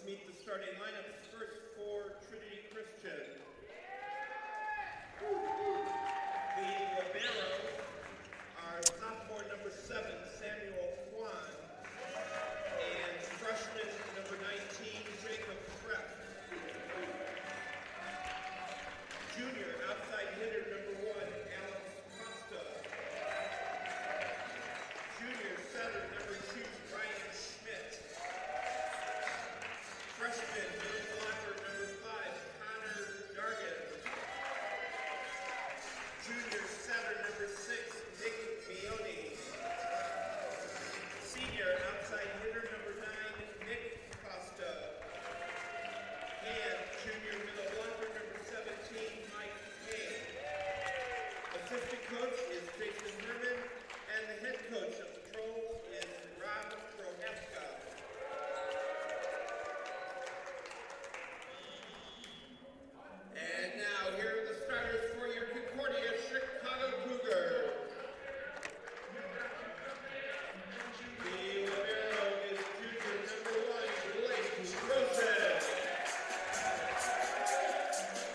meet the starting lineups. First for Trinity Christian. Leading libero are sophomore number 7, Samuel Kwan, and freshman number 19, Jacob Trepp. Junior outside hitter number 1, Alex Costa. Junior setter number 2, Ryan Schmidt. Freshman middle blocker number 5, Connor Dargan. Junior setter number 6, Nick Mione. Senior outside hitter number 9, Nick Costa. And junior middle blocker number 17, Mike Hay. Assistant coach is Jason Herman, and the head coach of the Trolls is Rob Prohaska. And now, here are the starters for your Concordia Chicago Cougars. The libero is junior number 1, Blake Rosen.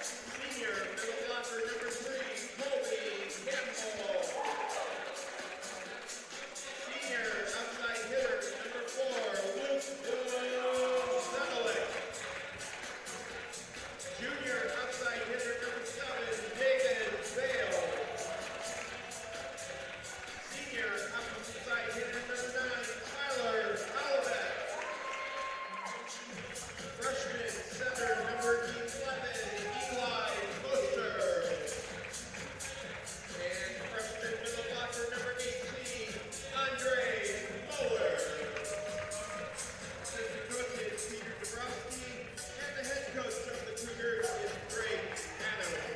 Senior middle blocker number 3, Colby Campbell. Senior outside hitter number 4, Luke Zemelik. Junior outside hitter number 7, David Vale. Senior outside hitter number 9, Tyler Olivet. Freshman center number 11, Eli Foster. And freshman middle blocker number 18, Andre Muller. Assistant coach is Peter Dabrowski, and the head coach of the Cougars is Greg Adams.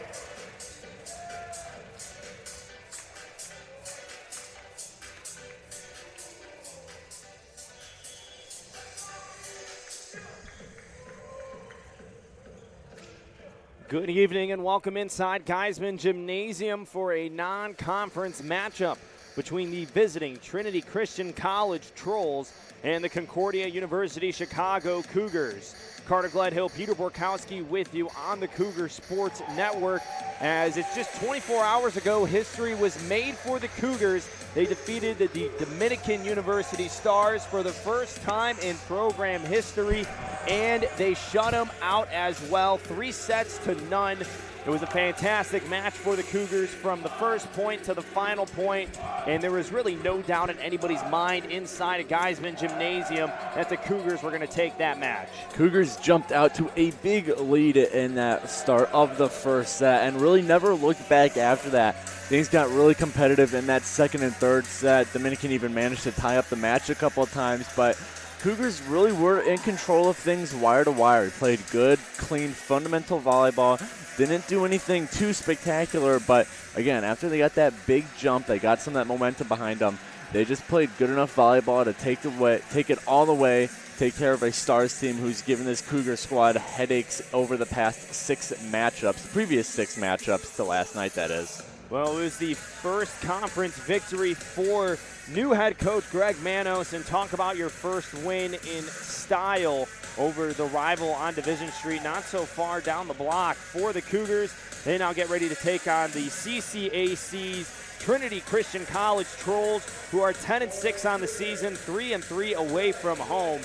Good evening and welcome inside Geisman Gymnasium for a non-conference matchup between the visiting Trinity Christian College Trolls and the Concordia University Chicago Cougars. Carter Gledhill, Peter Borkowski with you on the Cougar Sports Network. As it's just 24 hours ago, history was made for the Cougars. They defeated the Dominican University Stars for the first time in program history, and they shut them out as well, 3-0. It was a fantastic match for the Cougars from the first point to the final point, and there was really no doubt in anybody's mind inside a Geisman Gymnasium that the Cougars were going to take that match. Cougars jumped out to a big lead in that start of the first set and really never looked back after that. Things got really competitive in that second and third set. Dominican even managed to tie up the match a couple of times, but Cougars really were in control of things wire to wire. Played good, clean, fundamental volleyball. Didn't do anything too spectacular, but again, after they got that big jump, they got some of that momentum behind them. They just played good enough volleyball to take it all the way, take care of a Stars team who's given this Cougar squad headaches over the past 6 matchups, the previous 6 matchups to last night, that is. Well, it was the first conference victory for new head coach Greg Manos, and talk about your first win in style over the rival on Division Street, not so far down the block for the Cougars. They now get ready to take on the CCAC's Trinity Christian College Trolls, who are 10-6 on the season, 3-3 away from home.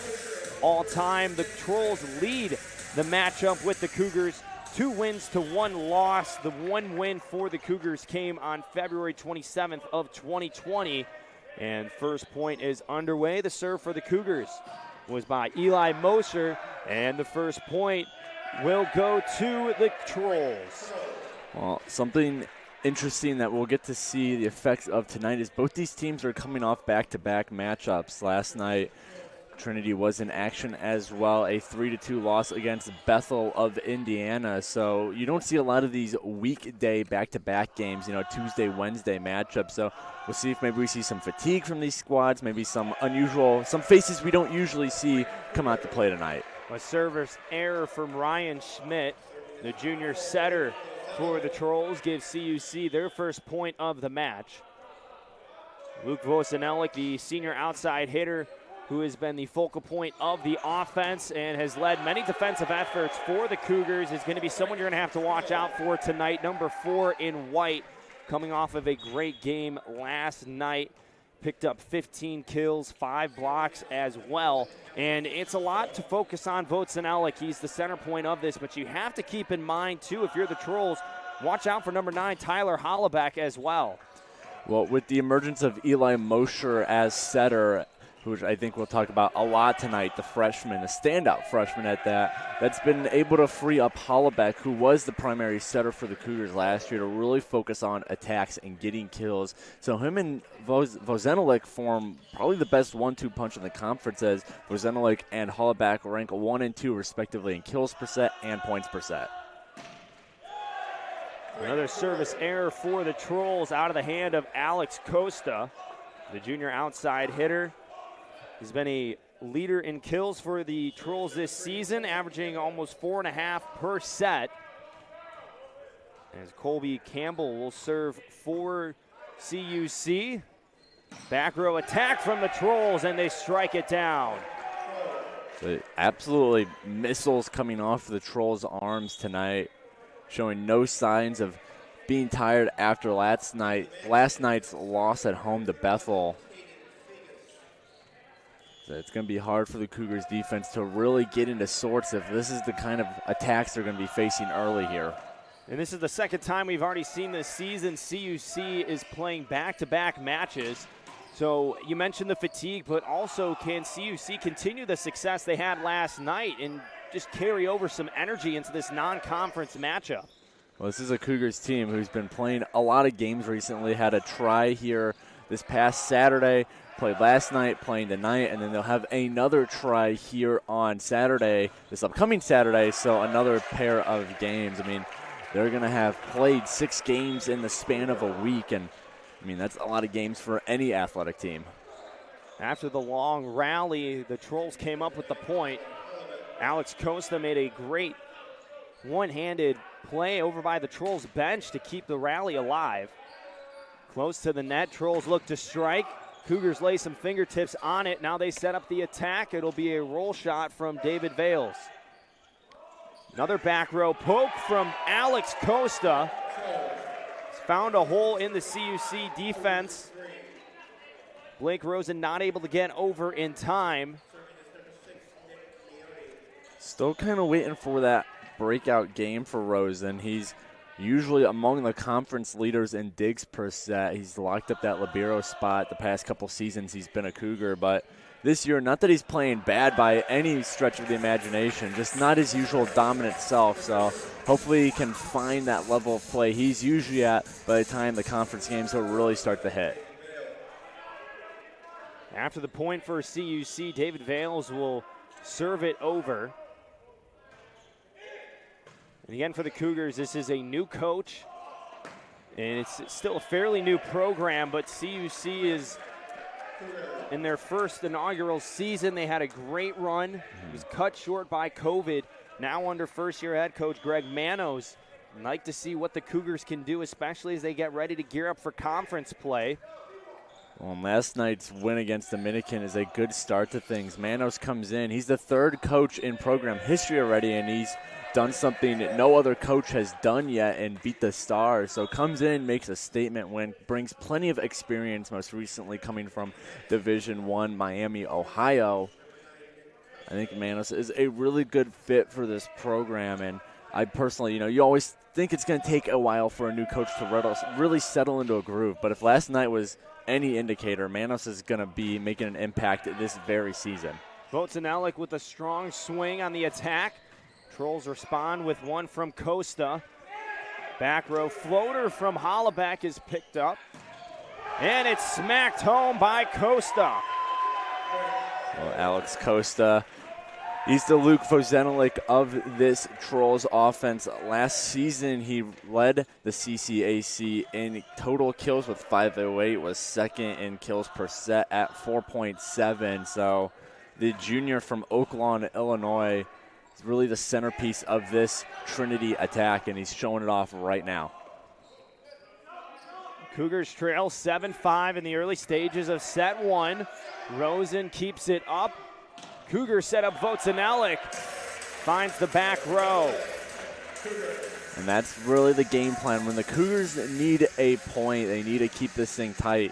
All time, the Trolls lead the matchup with the Cougars, 2 wins to 1 loss. The 1 win for the Cougars came on February 27th of 2020. And first point is underway. The serve for the Cougars was by Eli Moser, and the first point will go to the Trolls. Well, something interesting that we'll get to see the effects of tonight is both these teams are coming off back-to-back matchups. Last night, Trinity was in action as well, a 3-2 loss against Bethel of Indiana. So you don't see a lot of these weekday back-to-back games, Tuesday, Wednesday matchups. So we'll see if maybe we see some fatigue from these squads, maybe some faces we don't usually see come out to play tonight. A service error from Ryan Schmidt, the junior setter for the Trolls, gives CUC their first point of the match. Luke Vosinellik, the senior outside hitter who has been the focal point of the offense and has led many defensive efforts for the Cougars, is going to be someone you're going to have to watch out for tonight. Number 4 in white, coming off of a great game last night. Picked up 15 kills, 5 blocks as well. And it's a lot to focus on Vocenelic. He's the center point of this, but you have to keep in mind, too, if you're the Trolls, watch out for number 9, Tyler Hollaback, as well. Well, with the emergence of Eli Mosher as setter, which I think we'll talk about a lot tonight, the freshman, the standout freshman at that, that's been able to free up Hollaback, who was the primary setter for the Cougars last year, to really focus on attacks and getting kills. So him and Vocenelic form probably the best 1-2 punch in the conference, as Vocenelic and Hollaback rank 1 and 2 respectively in kills per set and points per set. Another service error for the Trolls out of the hand of Alex Costa, the junior outside hitter. He's been a leader in kills for the Trolls this season, averaging almost 4.5 per set. As Colby Campbell will serve for CUC. Back row attack from the Trolls, and they strike it down. So absolutely missiles coming off the Trolls' arms tonight, showing no signs of being tired after last night's loss at home to Bethel. So it's going to be hard for the Cougars defense to really get into sorts if this is the kind of attacks they're going to be facing early here. And this is the second time we've already seen this season. CUC is playing back-to-back matches. So you mentioned the fatigue, but also can CUC continue the success they had last night and just carry over some energy into this non-conference matchup? Well, this is a Cougars team who's been playing a lot of games recently, had a try here this past Saturday, played last night, playing tonight, and then they'll have another try here on Saturday, this upcoming Saturday, so another pair of games. I mean, they're going to have played 6 games in the span of a week, and, I mean, that's a lot of games for any athletic team. After the long rally, the Trolls came up with the point. Alex Costa made a great one-handed play over by the Trolls bench to keep the rally alive. Close to the net, Trolls look to strike. Cougars lay some fingertips on it. Now they set up the attack. It'll be a roll shot from David Vales. Another back row poke from Alex Costa. He's found a hole in the CUC defense. Blake Rosen not able to get over in time. Still kind of waiting for that breakout game for Rosen. He's usually among the conference leaders in digs per set. He's locked up that libero spot the past couple seasons he's been a Cougar, but this year, not that he's playing bad by any stretch of the imagination, just not his usual dominant self. So hopefully he can find that level of play he's usually at by the time the conference games will really start to hit. After the point for CUC, David Vales will serve it over. And again, for the Cougars, this is a new coach, and it's still a fairly new program, but CUC is in their first inaugural season. They had a great run. It was cut short by COVID. Now under first-year head coach Greg Manos. I'd like to see what the Cougars can do, especially as they get ready to gear up for conference play. Well, last night's win against Dominican is a good start to things. Manos comes in. He's the 3rd coach in program history already, and he's done something that no other coach has done yet and beat the Stars. So comes in, makes a statement win, brings plenty of experience, most recently coming from Division I Miami, Ohio. I think Manos is a really good fit for this program, and I personally, you always think it's going to take a while for a new coach to really settle into a groove. But if last night was any indicator, Manos is going to be making an impact this very season. Vocenelic with a strong swing on the attack. Trolls respond with one from Costa. Back row floater from Hollaback is picked up. And it's smacked home by Costa. Well, Alex Costa, he's the Luke Vocenelic of this Trolls offense. Last season, he led the CCAC in total kills with 508, was 2nd in kills per set at 4.7. So the junior from Oaklawn, Illinois, is really the centerpiece of this Trinity attack, and he's showing it off right now. Cougars trail 7-5 in the early stages of set one. Rosen keeps it up. Cougars set up Vocenelik. Finds the back row. And that's really the game plan. When the Cougars need a point, they need to keep this thing tight.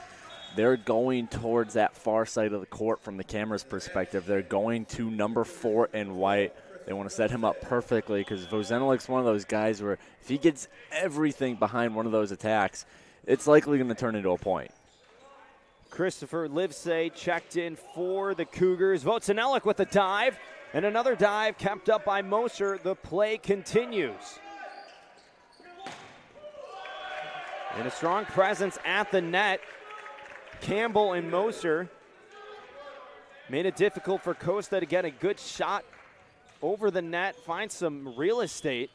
They're going towards that far side of the court from the camera's perspective. They're going to number 4 in white. They want to set him up perfectly because Vocenelik's one of those guys where if he gets everything behind one of those attacks, it's likely going to turn into a point. Christopher Livesay checked in for the Cougars. Vocenelik with a dive, and another dive kept up by Moser. The play continues. And a strong presence at the net. Campbell and Moser made it difficult for Costa to get a good shot over the net, find some real estate.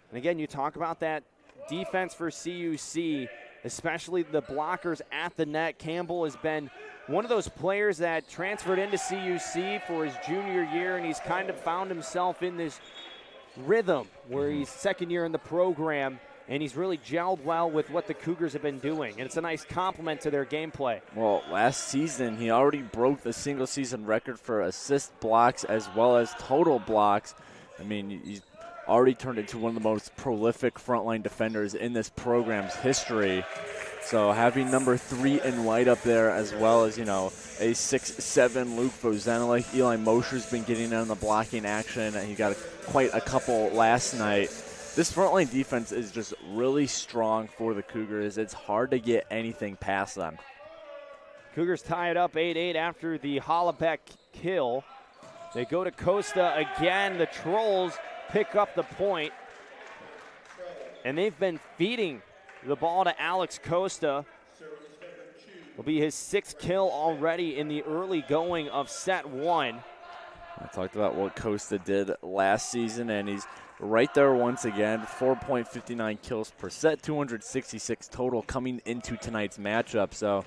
And again, you talk about that defense for CUC, especially the blockers at the net. Campbell has been one of those players that transferred into CUC for his junior year, and he's kind of found himself in this rhythm where he's second year in the program, and he's really gelled well with what the Cougars have been doing. And it's a nice compliment to their gameplay. Well, last season, he already broke the single-season record for assist blocks as well as total blocks. I mean, he's already turned into one of the most prolific frontline defenders in this program's history. So having number 3 in white up there as well as, you know, a 6'7" Luke Vocenelik. Eli Mosher's been getting on the blocking action, and he got quite a couple last night. This frontline defense is just really strong for the Cougars. It's hard to get anything past them. Cougars tie it up 8-8 after the Hollabeck kill. They go to Costa again. The Trolls pick up the point, and they've been feeding the ball to Alex Costa. Will be his 6th kill already in the early going of set one. I talked about what Costa did last season, and he's right there once again. 4.59 kills per set, 266 total coming into tonight's matchup. So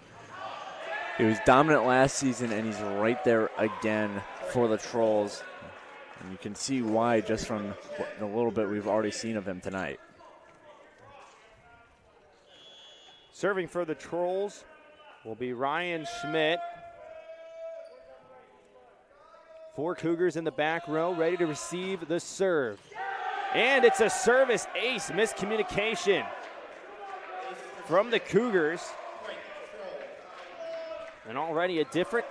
he was dominant last season, and he's right there again for the Trolls. And you can see why just from the little bit we've already seen of him tonight. Serving for the Trolls will be Ryan Schmidt. 4 Cougars in the back row, ready to receive the serve. And it's a service ace, miscommunication from the Cougars. And already a different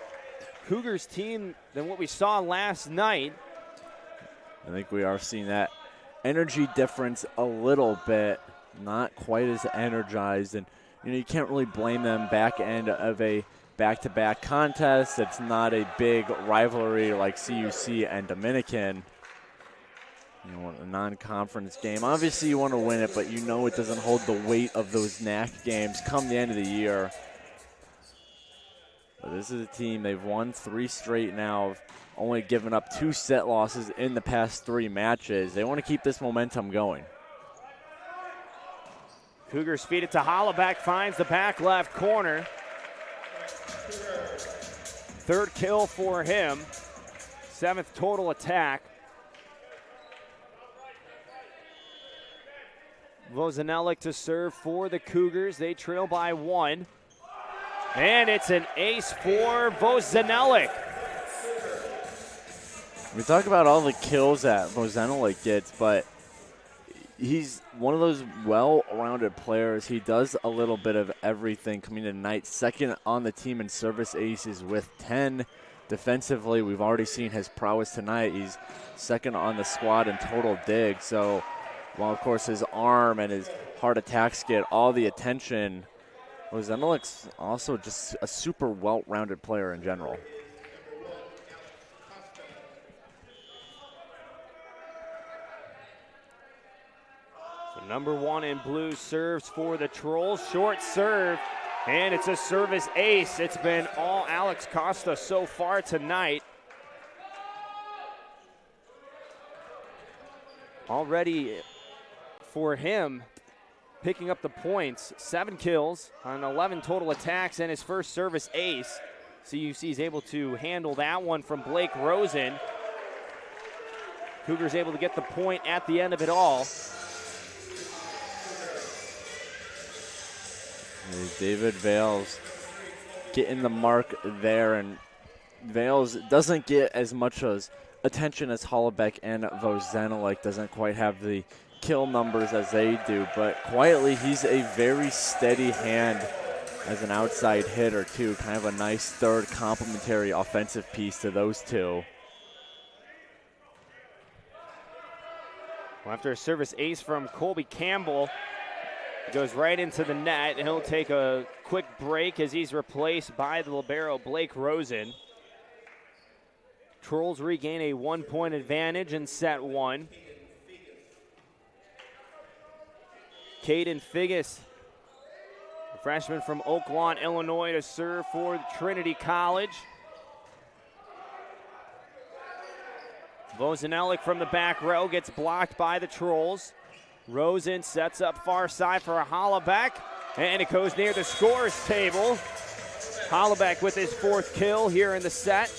Cougars team than what we saw last night. I think we are seeing that energy difference a little bit, not quite as energized. And, you know, you can't really blame them back end of a back-to-back contest. It's not a big rivalry like CUC and Dominican. You know, a non-conference game. Obviously, you want to win it, but you know it doesn't hold the weight of those NAC games come the end of the year. But this is a team, they've won 3 straight now, only given up 2 set losses in the past 3 matches. They want to keep this momentum going. Cougars feed it to Hollaback, finds the back left corner. 3rd kill for him, 7th total attack. Vocenelik to serve for the Cougars. They trail by 1. And it's an ace for Vocenelik. We talk about all the kills that Vocenelik gets, but he's one of those well-rounded players. He does a little bit of everything coming in tonight. 2nd on the team in service aces with 10. Defensively, we've already seen his prowess tonight. He's 2nd on the squad in total dig. So, while of course his arm and his hard attacks get all the attention, Vocenelik's also just a super well-rounded player in general. So number 1 in blue serves for the Trolls. Short serve, and it's a service ace. It's been all Alex Costa so far tonight. Already for him, picking up the points, 7 kills on 11 total attacks and his first service ace. CUC is able to handle that one from Blake Rosen. Cougars able to get the point at the end of it all. David Vales getting the mark there, and Vales doesn't get as much as attention as Hollebeck and Vozenelik, doesn't quite have the kill numbers as they do, but quietly he's a very steady hand as an outside hitter too, kind of a nice third complementary offensive piece to those two. Well, after a service ace from Colby Campbell, it goes right into the net, and he'll take a quick break as he's replaced by the libero Blake Rosen. Trolls regain a 1-point advantage in set one. Caden Figgis, a freshman from Oak Lawn, Illinois, to serve for Trinity College. Vozenelik from the back row gets blocked by the Trolls. Rosen sets up far side for a Hollebeck, and it goes near the scores table. Hollebeck with his 4th kill here in the set.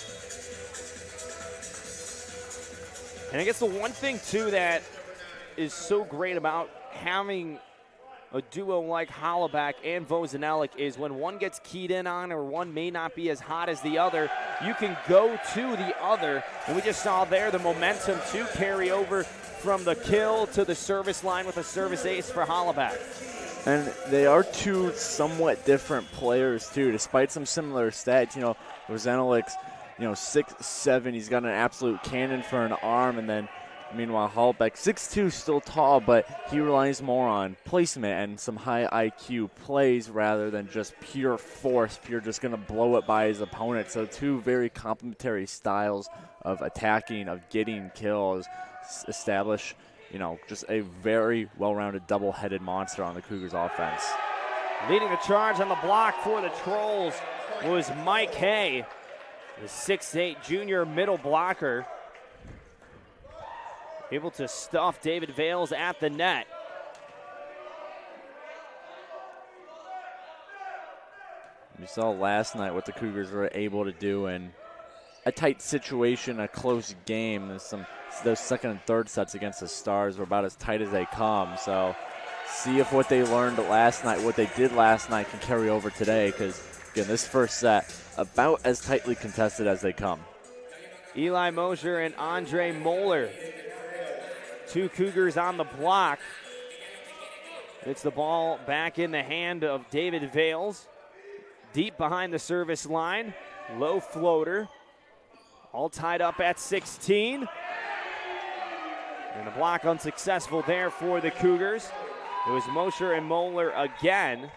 And I guess the one thing, too, that is so great about having a duo like Hollebeck and Vozenelik is when one gets keyed in on or one may not be as hot as the other, you can go to the other. And we just saw there the momentum to carry over from the kill to the service line with a service ace for Hollebeck. And they are two somewhat different players, too, despite some similar stats. You know, Vozenelik's, 6'7", he's got an absolute cannon for an arm, and then meanwhile, Hollebeck, 6'2", still tall, but he relies more on placement and some high IQ plays rather than just pure force, pure just going to blow it by his opponent. So two very complementary styles of attacking, of getting kills, establish, just a very well-rounded double-headed monster on the Cougars offense. Leading the charge on the block for the Trolls was Mike Hay, the 6'8" junior middle blocker. Able to stuff David Vales at the net. We saw last night what the Cougars were able to do in a tight situation, a close game. Those second and third sets against the Stars were about as tight as they come. So see if what they learned last night, what they did last night, can carry over today, because, again, this first set, about as tightly contested as they come. Eli Mosher and Andre Moeller. Two Cougars on the block. It's the ball back in the hand of David Vales. Deep behind the service line. Low floater. All tied up at 16. And the block unsuccessful there for the Cougars. It was Mosher and Moeller again.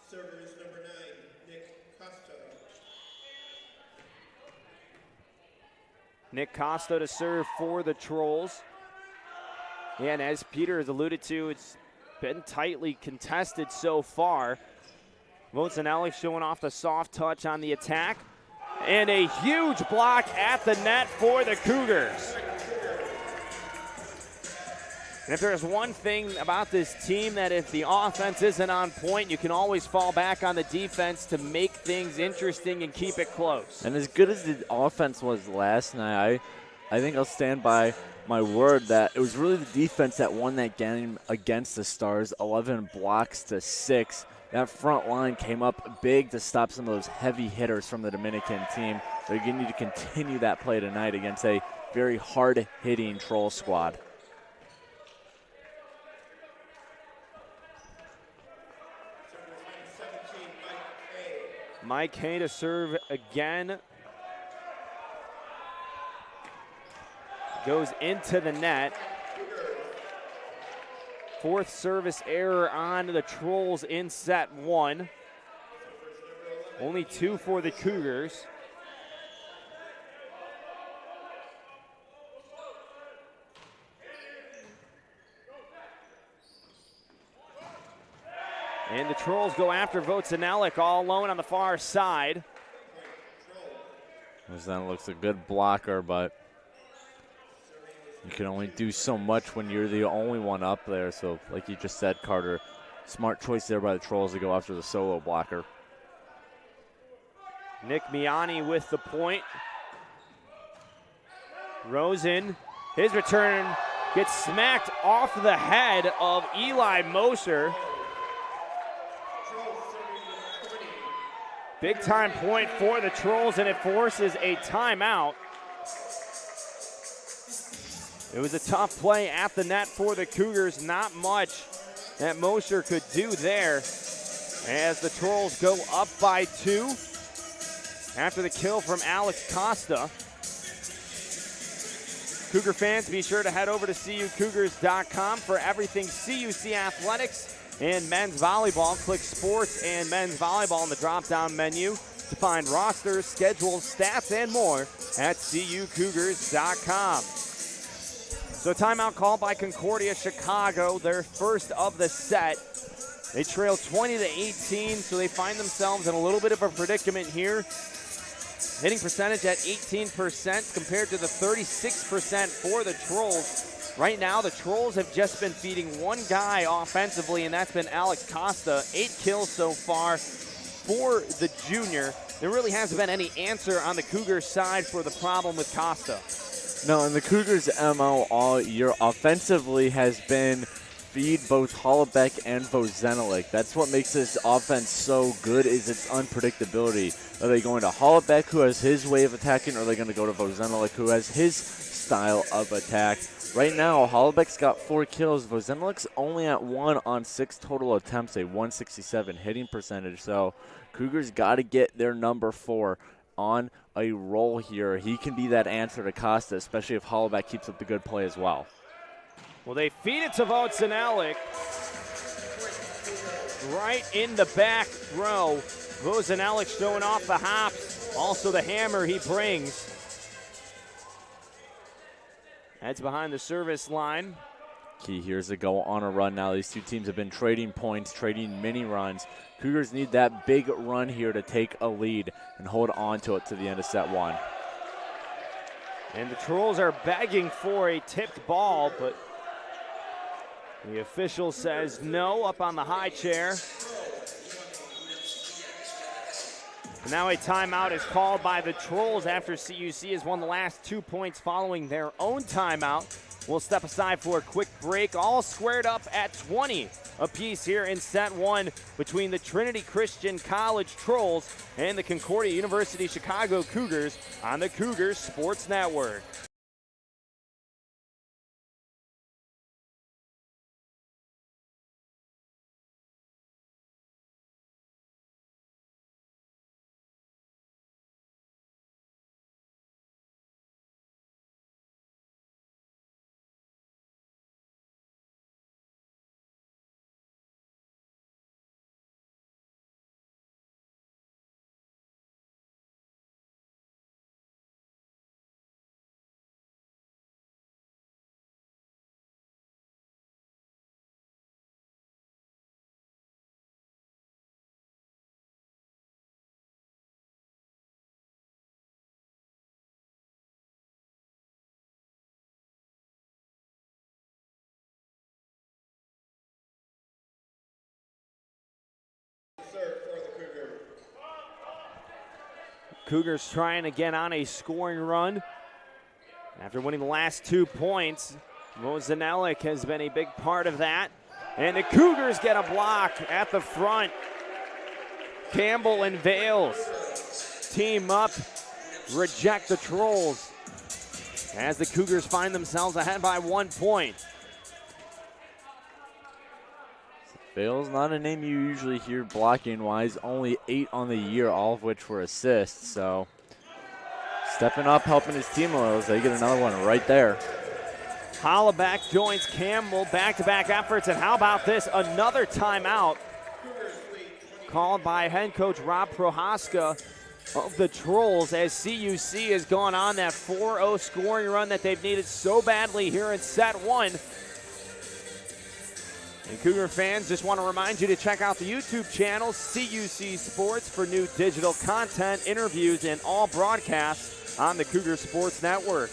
Servers number 9, Nick Costa. Nick Costa to serve for the Trolls. And as Peter has alluded to, it's been tightly contested so far. Vozenelik showing off the soft touch on the attack. And a huge block at the net for the Cougars. And if there's one thing about this team, that if the offense isn't on point, you can always fall back on the defense to make things interesting and keep it close. And as good as the offense was last night, I think I'll stand by my word that it was really the defense that won that game against the Stars, 11 blocks to 6. That front line came up big to stop some of those heavy hitters from the Dominican team. They're going to need to continue that play tonight against a very hard-hitting Troll squad. Mike Hay to serve again. Goes into the net. 4th service error on the Trolls in set 1. Only 2 for the Cougars. And the Trolls go after Vozenelik all alone on the far side. That looks a good blocker, but you can only do so much when you're the only one up there. So, like you just said, Carter, smart choice there by the Trolls to go after the solo blocker. Nick Miani with the point. Rosen, his return gets smacked off the head of Eli Mosher. Big time point for the Trolls, and it forces a timeout. It was a tough play at the net for the Cougars. Not much that Mosher could do there as the Trolls go up by 2 after the kill from Alex Costa. Cougar fans, be sure to head over to CUCougars.com for everything CUC athletics and men's volleyball. Click sports and men's volleyball in the drop-down menu to find rosters, schedules, stats, and more at CUCougars.com. So timeout called by Concordia Chicago, their first of the set. They trail 20-18, so they find themselves in a little bit of a predicament here. Hitting percentage at 18% compared to the 36% for the Trolls. Right now, the Trolls have just been feeding one guy offensively, and that's been Alex Costa. 8 kills so far for the junior. There really hasn't been any answer on the Cougars side for the problem with Costa. No, and the Cougars' MO all year offensively has been feed both Hollabeck and Vozenelik. That's what makes this offense so good, is its unpredictability. Are they going to Hollabeck, who has his way of attacking, or are they going to go to Vozenelik, who has his style of attack? Right now, Hollabeck's got 4 kills. Vozenelik's only at 1 on 6 total attempts, a 167 hitting percentage. So Cougars got to get their number 4 on a roll here. He can be that answer to Costa, especially if Hollabeck keeps up the good play as well. Well, they feed it to Vozenelik right in the back row. Vozenelik showing off the hops, also the hammer he brings. That's behind the service line. Key here is to go on a run now. These two teams have been trading points, trading mini runs. Cougars need that big run here to take a lead and hold on to it to the end of set 1. And the Trolls are begging for a tipped ball, but the official says no up on the high chair. And now a timeout is called by the Trolls after CUC has won the last 2 points following their own timeout. We'll step aside for a quick break, all squared up at 20 apiece here in set 1 between the Trinity Christian College Trolls and the Concordia University Chicago Cougars on the Cougars Sports Network. Cougars trying to get on a scoring run. After winning the last 2 points, Vozenelik has been a big part of that. And the Cougars get a block at the front. Campbell and Vales team up, reject the Trolls as the Cougars find themselves ahead by 1 point. Vale's not a name you usually hear blocking-wise. Only 8 on the year, all of which were assists. So stepping up, helping his team a little. They get another one right there. Hollabeck joins Campbell. Back-to-back efforts. And how about this? Another timeout called by head coach Rob Prohaska of the Trolls as CUC has gone on that 4-0 scoring run that they've needed so badly here in set 1. And Cougar fans, just want to remind you to check out the YouTube channel, CUC Sports, for new digital content, interviews, and all broadcasts on the Cougar Sports Network.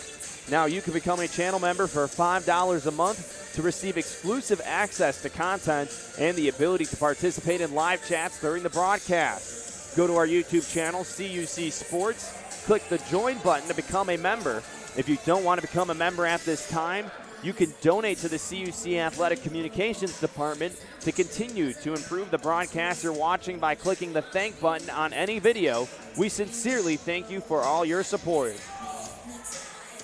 Now you can become a channel member for $5 a month to receive exclusive access to content and the ability to participate in live chats during the broadcast. Go to our YouTube channel, CUC Sports, click the join button to become a member. If you don't want to become a member at this time, you can donate to the CUC Athletic Communications Department to continue to improve the broadcast you're watching by clicking the thank button on any video. We sincerely thank you for all your support.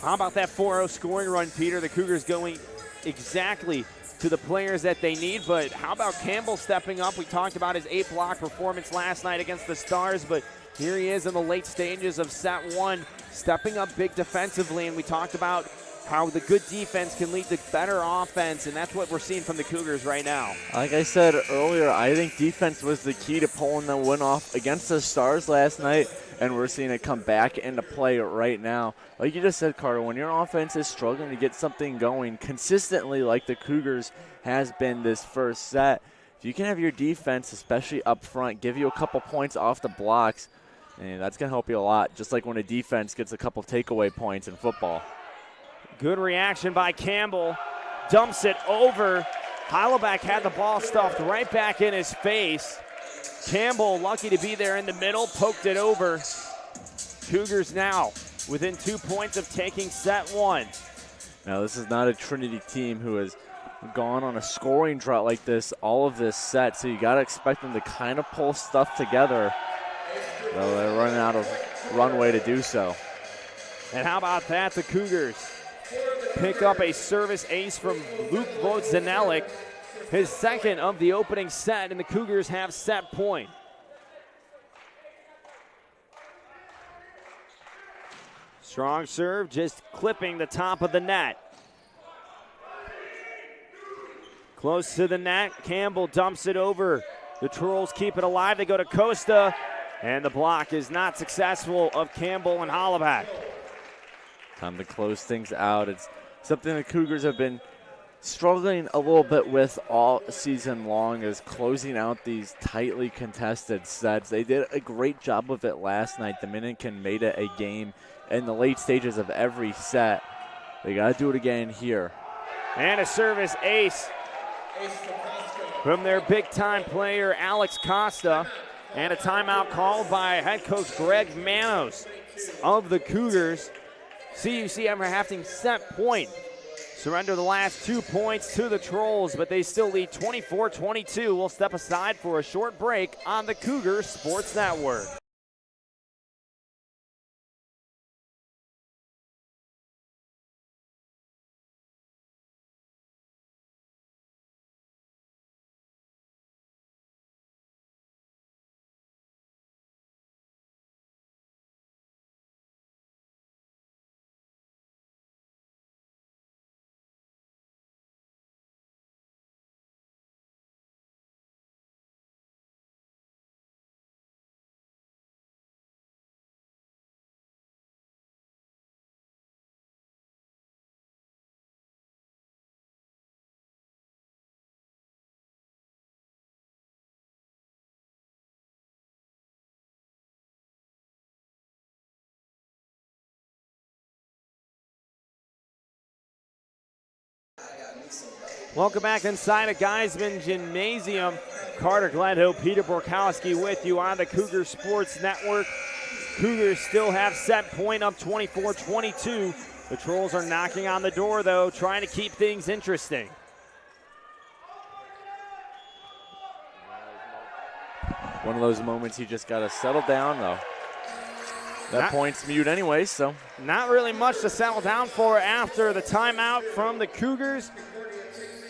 How about that 4-0 scoring run, Peter? The Cougars going exactly to the players that they need, but how about Campbell stepping up? We talked about his 8-block performance last night against the Stars, but here he is in the late stages of set 1, stepping up big defensively, and we talked about how the good defense can lead to better offense, and that's what we're seeing from the Cougars right now. Like I said earlier, I think defense was the key to pulling the win off against the Stars last night, and we're seeing it come back into play right now. Like you just said, Carter, when your offense is struggling to get something going consistently like the Cougars has been this first set, if you can have your defense, especially up front, give you a couple points off the blocks, and that's going to help you a lot, just like when a defense gets a couple takeaway points in football. Good reaction by Campbell. Dumps it over. Heidelbeck had the ball stuffed right back in his face. Campbell, lucky to be there in the middle, poked it over. Cougars now within 2 points of taking set 1. Now, this is not a Trinity team who has gone on a scoring drought like this all of this set, so you got to expect them to kind of pull stuff together. Though they're running out of runway to do so. And how about that? The Cougars pick up a service ace from Luke Vozenelik, his second of the opening set, and the Cougars have set point. Strong serve, just clipping the top of the net. Close to the net, Campbell dumps it over. The Trolls keep it alive, they go to Costa, and the block is not successful of Campbell and Heidelbeck. Time to close things out. It's something the Cougars have been struggling a little bit with all season long, is closing out these tightly contested sets. They did a great job of it last night. Dominican made it a game in the late stages of every set. They got to do it again here. And a service ace from their big-time player, Alex Costa. And a timeout called by head coach Greg Manos of the Cougars. CUC ever having set point. Surrender the last 2 points to the Trolls, but they still lead 24-22. We'll step aside for a short break on the Cougar Sports Network. Welcome back inside of Geisman Gymnasium. Carter Gledhill, Peter Borkowski with you on the Cougar Sports Network. Cougars still have set point up 24-22. The Trolls are knocking on the door, though, trying to keep things interesting. One of those moments you just got to settle down, though. That point's mute anyway, so. Not really much to settle down for after the timeout from the Cougars.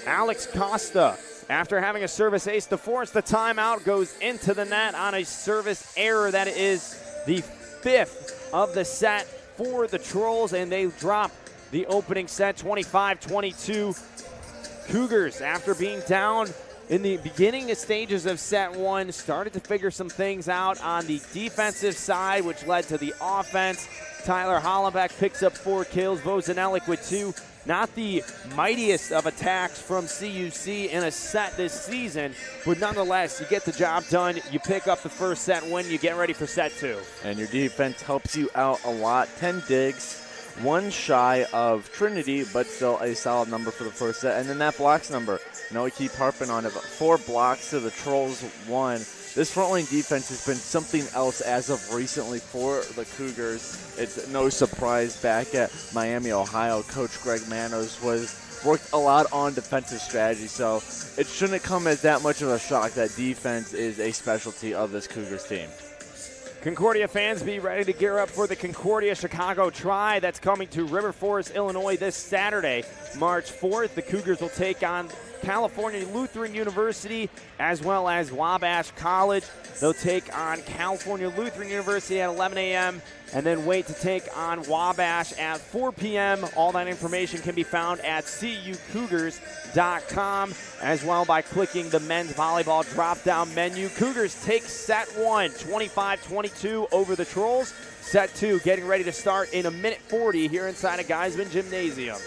Alex Costa, after having a service ace to force the timeout, goes into the net on a service error. That is the 5th of the set for the Trolls, and they drop the opening set 25-22. Cougars, after being down in the beginning stages of set 1, started to figure some things out on the defensive side, which led to the offense. Tyler Heidelbeck picks up 4 kills, Vozenelik with 2. Not the mightiest of attacks from CUC in a set this season, but nonetheless, you get the job done. You pick up the first set win, you get ready for set 2. And your defense helps you out a lot. 10 digs, 1 shy of Trinity, but still a solid number for the first set. And then that blocks number. I know we keep harping on it, but 4 blocks to the Trolls, 1. This front line defense has been something else as of recently for the Cougars. It's no surprise back at Miami, Ohio, Coach Greg Manos was worked a lot on defensive strategy, so it shouldn't come as that much of a shock that defense is a specialty of this Cougars team. Concordia fans, be ready to gear up for the Concordia Chicago Tri that's coming to River Forest, Illinois this Saturday, March 4th. The Cougars will take on California Lutheran University as well as Wabash College. They'll take on California Lutheran University at 11 a.m. and then wait to take on Wabash at 4 p.m. All that information can be found at cucougars.com as well by clicking the men's volleyball drop-down menu. Cougars take set 1, 25-22 over the Trolls. Set 2 getting ready to start in a minute 40 here inside of Geisman Gymnasium.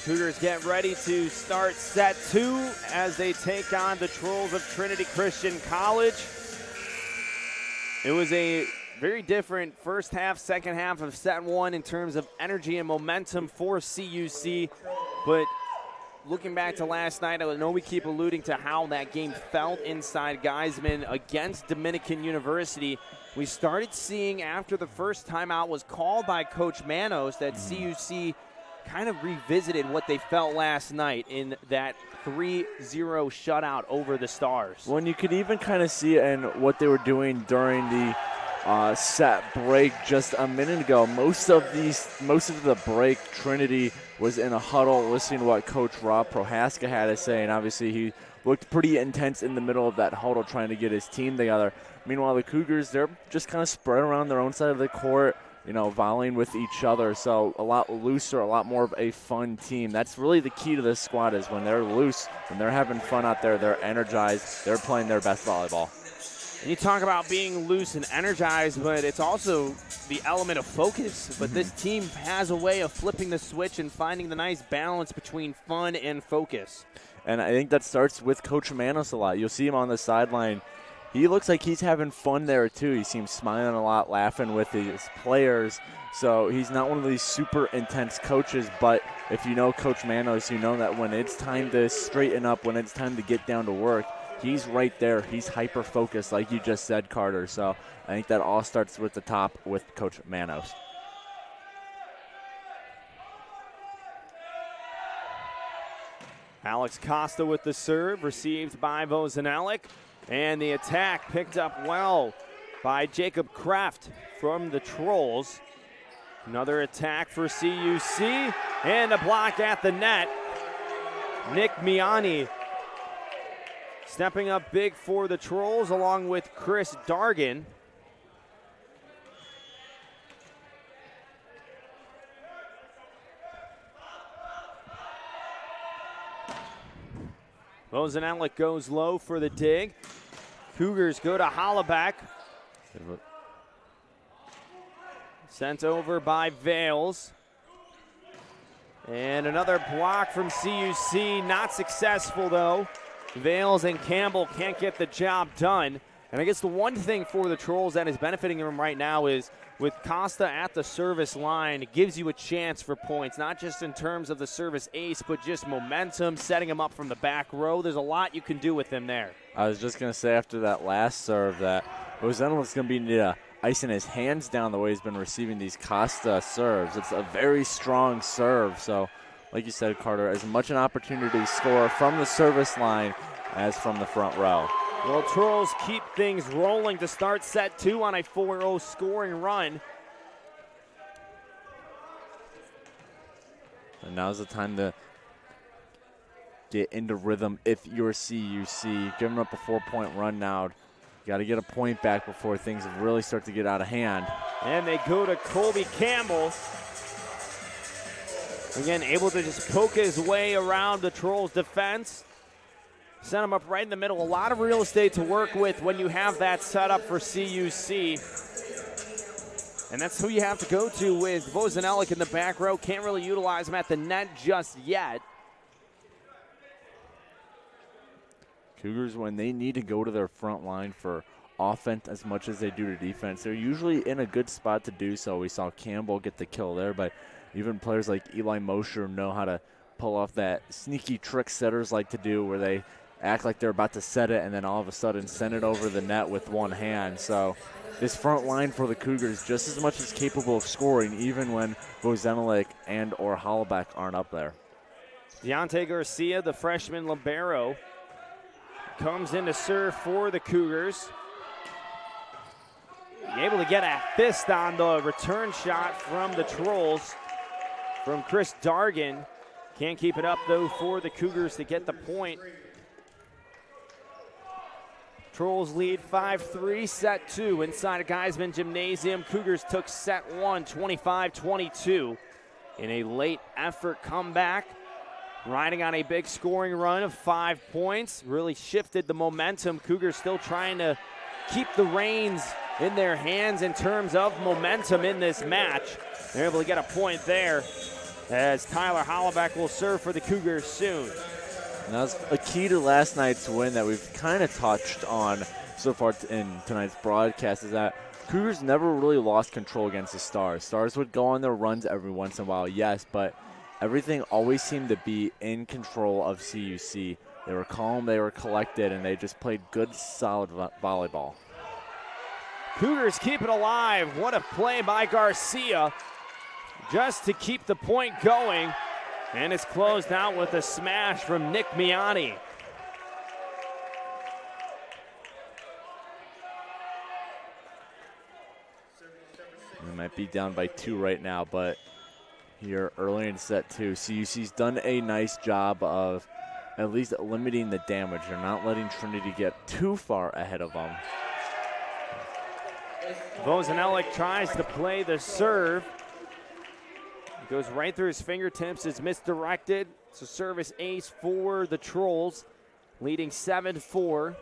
Cougars get ready to start set 2 as they take on the Trolls of Trinity Christian College. It was a very different first half, second half of set 1 in terms of energy and momentum for CUC, but looking back to last night, I know we keep alluding to how that game felt inside Geisman against Dominican University. We started seeing after the first timeout was called by Coach Manos that CUC kind of revisited what they felt last night in that 3-0 shutout over the Stars. When you could even kind of see in what they were doing during the set break just a minute ago. Most of the break, Trinity was in a huddle listening to what Coach Rob Prohaska had to say, and obviously he looked pretty intense in the middle of that huddle trying to get his team together. Meanwhile, the Cougars, they're just kind of spread around their own side of the court, you know, volleying with each other, so a lot looser, a lot more of a fun team. That's really the key to this squad is when they're loose, when they're having fun out there, they're energized, they're playing their best volleyball. And you talk about being loose and energized, but it's also the element of focus. But this team has a way of flipping the switch and finding the nice balance between fun and focus. And I think that starts with Coach Manos a lot. You'll see him on the sideline. He looks like he's having fun there, too. He seems smiling a lot, laughing with his players. So he's not one of these super intense coaches, but if you know Coach Manos, you know that when it's time to straighten up, when it's time to get down to work, he's right there. He's hyper-focused, like you just said, Carter. So I think that all starts with the top with Coach Manos. Alex Costa with the serve, received by Vozinalik. And the attack picked up well by Jacob Kraft from the Trolls. Another attack for CUC, and a block at the net. Nick Miani stepping up big for the Trolls along with Chris Dargan. Vozinalik goes low for the dig. Cougars go to Hollaback. Sent over by Vales. And another block from CUC, not successful though. Vales and Campbell can't get the job done. And I guess the one thing for the Trolls that is benefiting them right now is with Costa at the service line, it gives you a chance for points, not just in terms of the service ace, but just momentum, setting him up from the back row. There's a lot you can do with him there. I was just going to say after that last serve that Bozenelik's going to be icing his hands down the way he's been receiving these Costa serves. It's a very strong serve. So, like you said, Carter, as much an opportunity to score from the service line as from the front row. Well, Trolls keep things rolling to start set 2 on a 4-0 scoring run. And now's the time to get into rhythm if you're CUC. Giving up a 4-point run now. You got to get a point back before things really start to get out of hand. And they go to Colby Campbell. Again, able to just poke his way around the Trolls' defense. Sent him up right in the middle. A lot of real estate to work with when you have that set up for CUC. And that's who you have to go to with Vozenelik in the back row. Can't really utilize him at the net just yet. Cougars, when they need to go to their front line for offense as much as they do to defense, they're usually in a good spot to do so. We saw Campbell get the kill there, but even players like Eli Mosher know how to pull off that sneaky trick setters like to do where they act like they're about to set it and then all of a sudden send it over the net with one hand. So this front line for the Cougars just as much as capable of scoring even when Vozenelik and or Hollaback aren't up there. Deontay Garcia, the freshman libero, comes in to serve for the Cougars. Able to get a fist on the return shot from the Trolls from Chris Dargan. Can't keep it up, though, for the Cougars to get the point. Trolls lead 5-3, set 2 inside of Geisman Gymnasium. Cougars took set 1, 25-22 in a late effort comeback. Riding on a big scoring run of 5 points. Really shifted the momentum. Cougars still trying to keep the reins in their hands in terms of momentum in this match. They're able to get a point there as Tyler Hollaback will serve for the Cougars soon. And that was a key to last night's win that we've kind of touched on so far in tonight's broadcast is that Cougars never really lost control against the Stars. Stars would go on their runs every once in a while, yes, but everything always seemed to be in control of CUC. They were calm, they were collected, and they just played good, solid volleyball. Cougars keep it alive. What a play by Garcia just to keep the point going. And it's closed out with a smash from Nick Miani. We might be down by 2 right now, but here early in set 2, CUC's done a nice job of at least limiting the damage. They're not letting Trinity get too far ahead of them. Vozenelik tries to play the serve. It goes right through his fingertips. It's misdirected. It's a service ace for the Trolls, leading 7-4.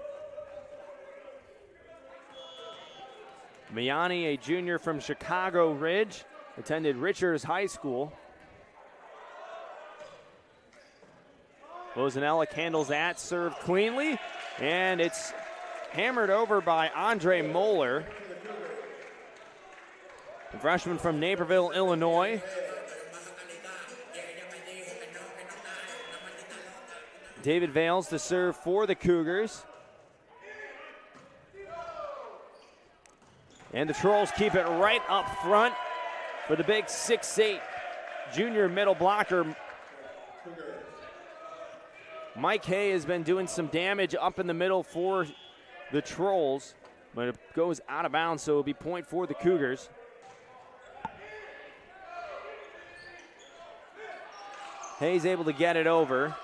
Miani, a junior from Chicago Ridge, attended Richards High School. Vozenelik handles that serve cleanly, and it's hammered over by Andre Moeller, the freshman from Naperville, Illinois. David Vales to serve for the Cougars. And the Trolls keep it right up front for the big 6'8" junior middle blocker. Mike Hay has been doing some damage up in the middle for the Trolls, but it goes out of bounds, so it'll be point for the Cougars. Hayes able to get it over.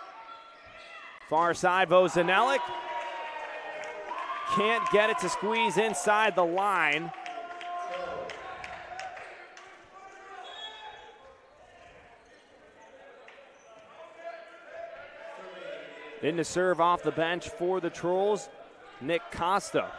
Far side, Vozenelik. Can't get it to squeeze inside the line. In to serve off the bench for the Trolls, Nick Costa.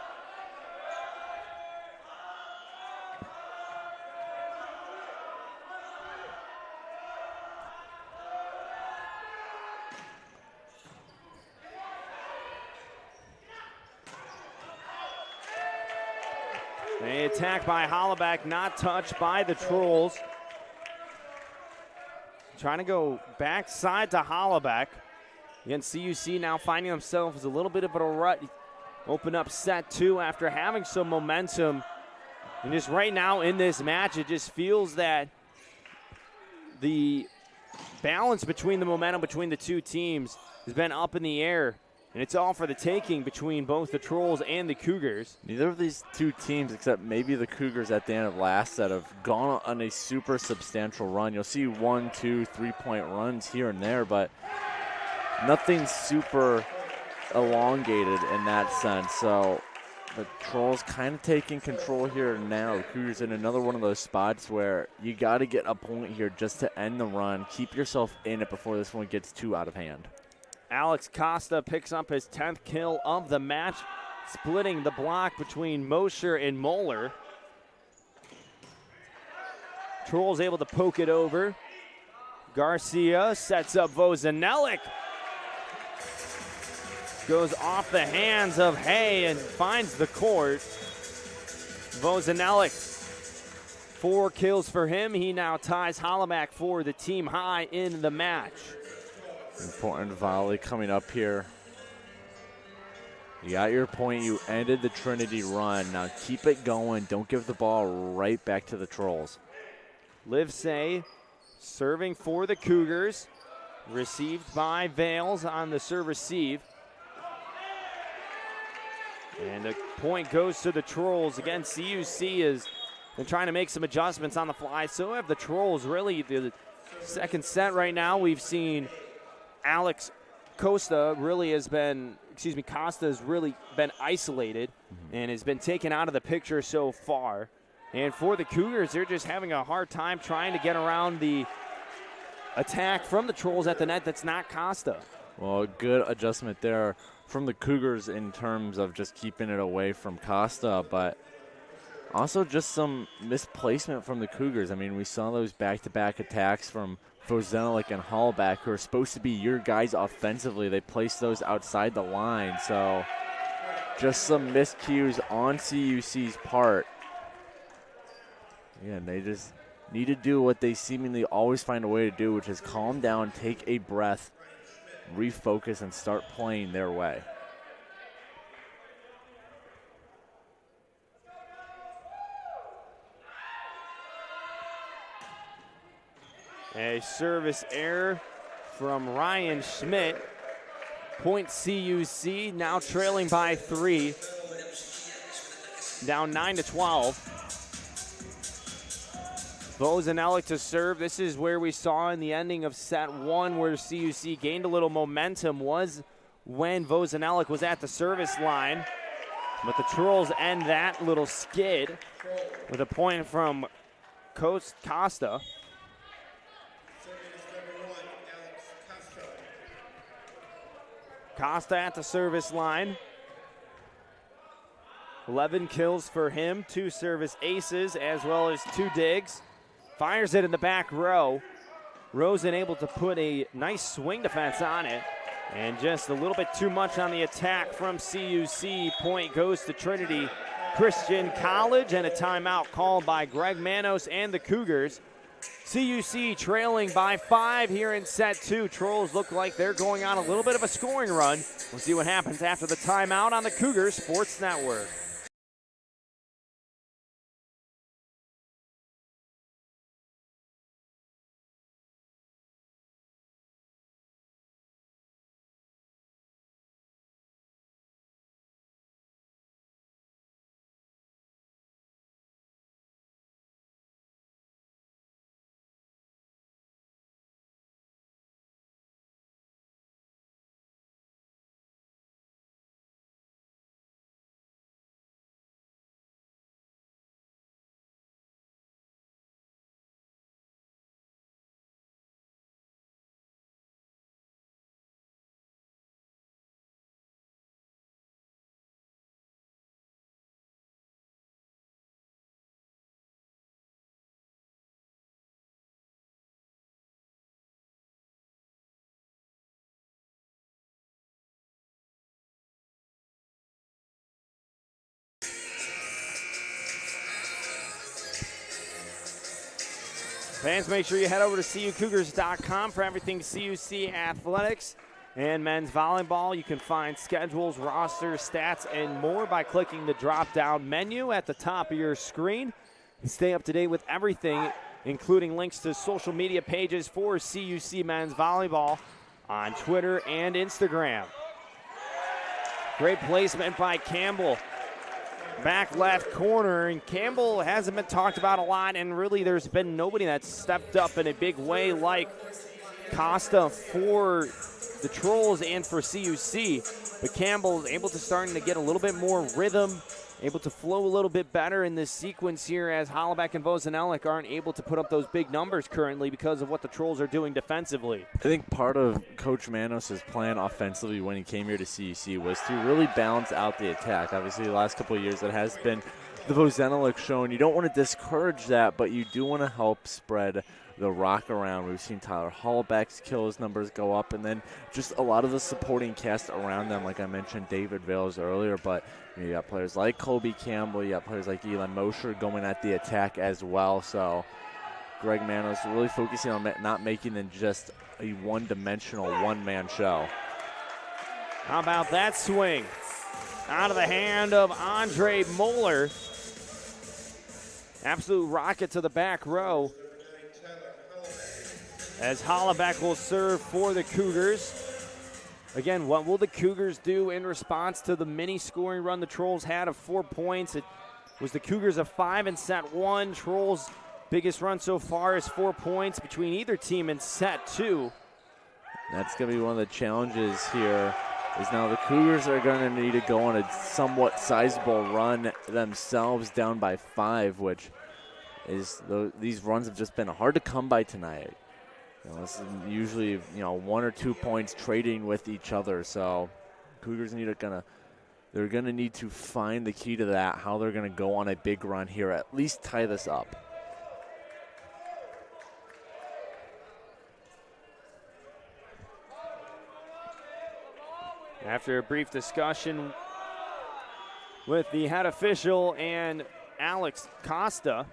An attack by Hollaback, not touched by the Trolls. Trying to go backside to Hollaback. Again, CUC now finding themselves a little bit of a rut. Open up set 2 after having some momentum. And just right now in this match, it just feels that the balance between the momentum between the two teams has been up in the air. And it's all for the taking between both the Trolls and the Cougars. Neither of these two teams, except maybe the Cougars at the end of last set, have gone on a super substantial run. You'll see 1, 2, 3-point runs here and there, but nothing super elongated in that sense. So the Trolls kind of taking control here now. The Cougars in another one of those spots where you got to get a point here just to end the run. Keep yourself in it before this one gets too out of hand. Alex Costa picks up his 10th kill of the match, splitting the block between Mosher and Moeller. Trolls able to poke it over. Garcia sets up Vozanelik. Goes off the hands of Hay and finds the court. Vozanelik, 4 kills for him. He now ties Hollaback for the team high in the match. Important volley coming up here. You got your point. You ended the Trinity run. Now keep it going. Don't give the ball right back to the Trolls. Livesay serving for the Cougars. Received by Vales on the serve receive. And the point goes to the Trolls. Again, CUC has been trying to make some adjustments on the fly. So have the Trolls. Really, the second set right now, we've seen Alex Costa really has been, Costa has really been isolated and has been taken out of the picture so far. And for the Cougars, they're just having a hard time trying to get around the attack from the Trolls at the net that's not Costa. Well, a good adjustment there from the Cougars in terms of just keeping it away from Costa, but also just some misplacement from the Cougars. I mean, we saw those back-to-back attacks from Vozanelik and Hollaback, who are supposed to be your guys offensively. They placed those outside the line, so just some miscues on CUC's part. Yeah, and they just need to do what they seemingly always find a way to do, which is calm down, take a breath, refocus, and start playing their way. A service error from Ryan Schmidt. Point CUC, now trailing by 3. Down 9-12. Vozanelik to serve. This is where we saw in the ending of set 1 where CUC gained a little momentum, was when Vozanelik was at the service line. But the Trolls end that little skid with a point from Costa. Costa at the service line. 11 kills for him, 2 service aces, as well as 2 digs. Fires it in the back row. Rosen able to put a nice swing defense on it. And just a little bit too much on the attack from CUC. Point goes to Trinity Christian College, and a timeout called by Greg Manos and the Cougars. CUC trailing by 5 here in set 2. Trolls look like they're going on a little bit of a scoring run. We'll see what happens after the timeout on the Cougars Sports Network. Fans, make sure you head over to CUCougars.com for everything CUC athletics and men's volleyball. You can find schedules, rosters, stats, and more by clicking the drop-down menu at the top of your screen. And stay up to date with everything, including links to social media pages for CUC men's volleyball on Twitter and Instagram. Great placement by Campbell. Back left corner, and Campbell hasn't been talked about a lot, and really there's been nobody that's stepped up in a big way like Costa for the Trolls and for CUC. But Campbell is able to starting to get a little bit more rhythm, able to flow a little bit better in this sequence here as Hollaback and Vozenelic aren't able to put up those big numbers currently because of what the Trolls are doing defensively. I think part of Coach Manos' plan offensively when he came here to CUC was to really balance out the attack. Obviously, the last couple of years it has been the Vozenelic show, and you don't want to discourage that, but you do want to help spread the rock around. We've seen Tyler Hollaback's kills numbers go up, and then just a lot of the supporting cast around them, like I mentioned David Vales earlier, but you got players like Kobe Campbell, you got players like Eli Mosher going at the attack as well. So Greg Manos really focusing on not making them just a one-dimensional, one-man show. How about that swing? Out of the hand of Andre Moeller. Absolute rocket to the back row. As Hollaback will serve for the Cougars. Again, what will the Cougars do in response to the mini scoring run the Trolls had of 4 points? It was the Cougars of 5 in set 1. Trolls' biggest run so far is 4 points between either team in set 2. That's going to be one of the challenges here, is now the Cougars are going to need to go on a somewhat sizable run themselves down by 5, which is these runs have just been hard to come by tonight. This is usually 1 or 2 points trading with each other, so Cougars they're gonna need to find the key to that, how they're gonna go on a big run here, at least tie this up. After a brief discussion with the head official and Alex Costa,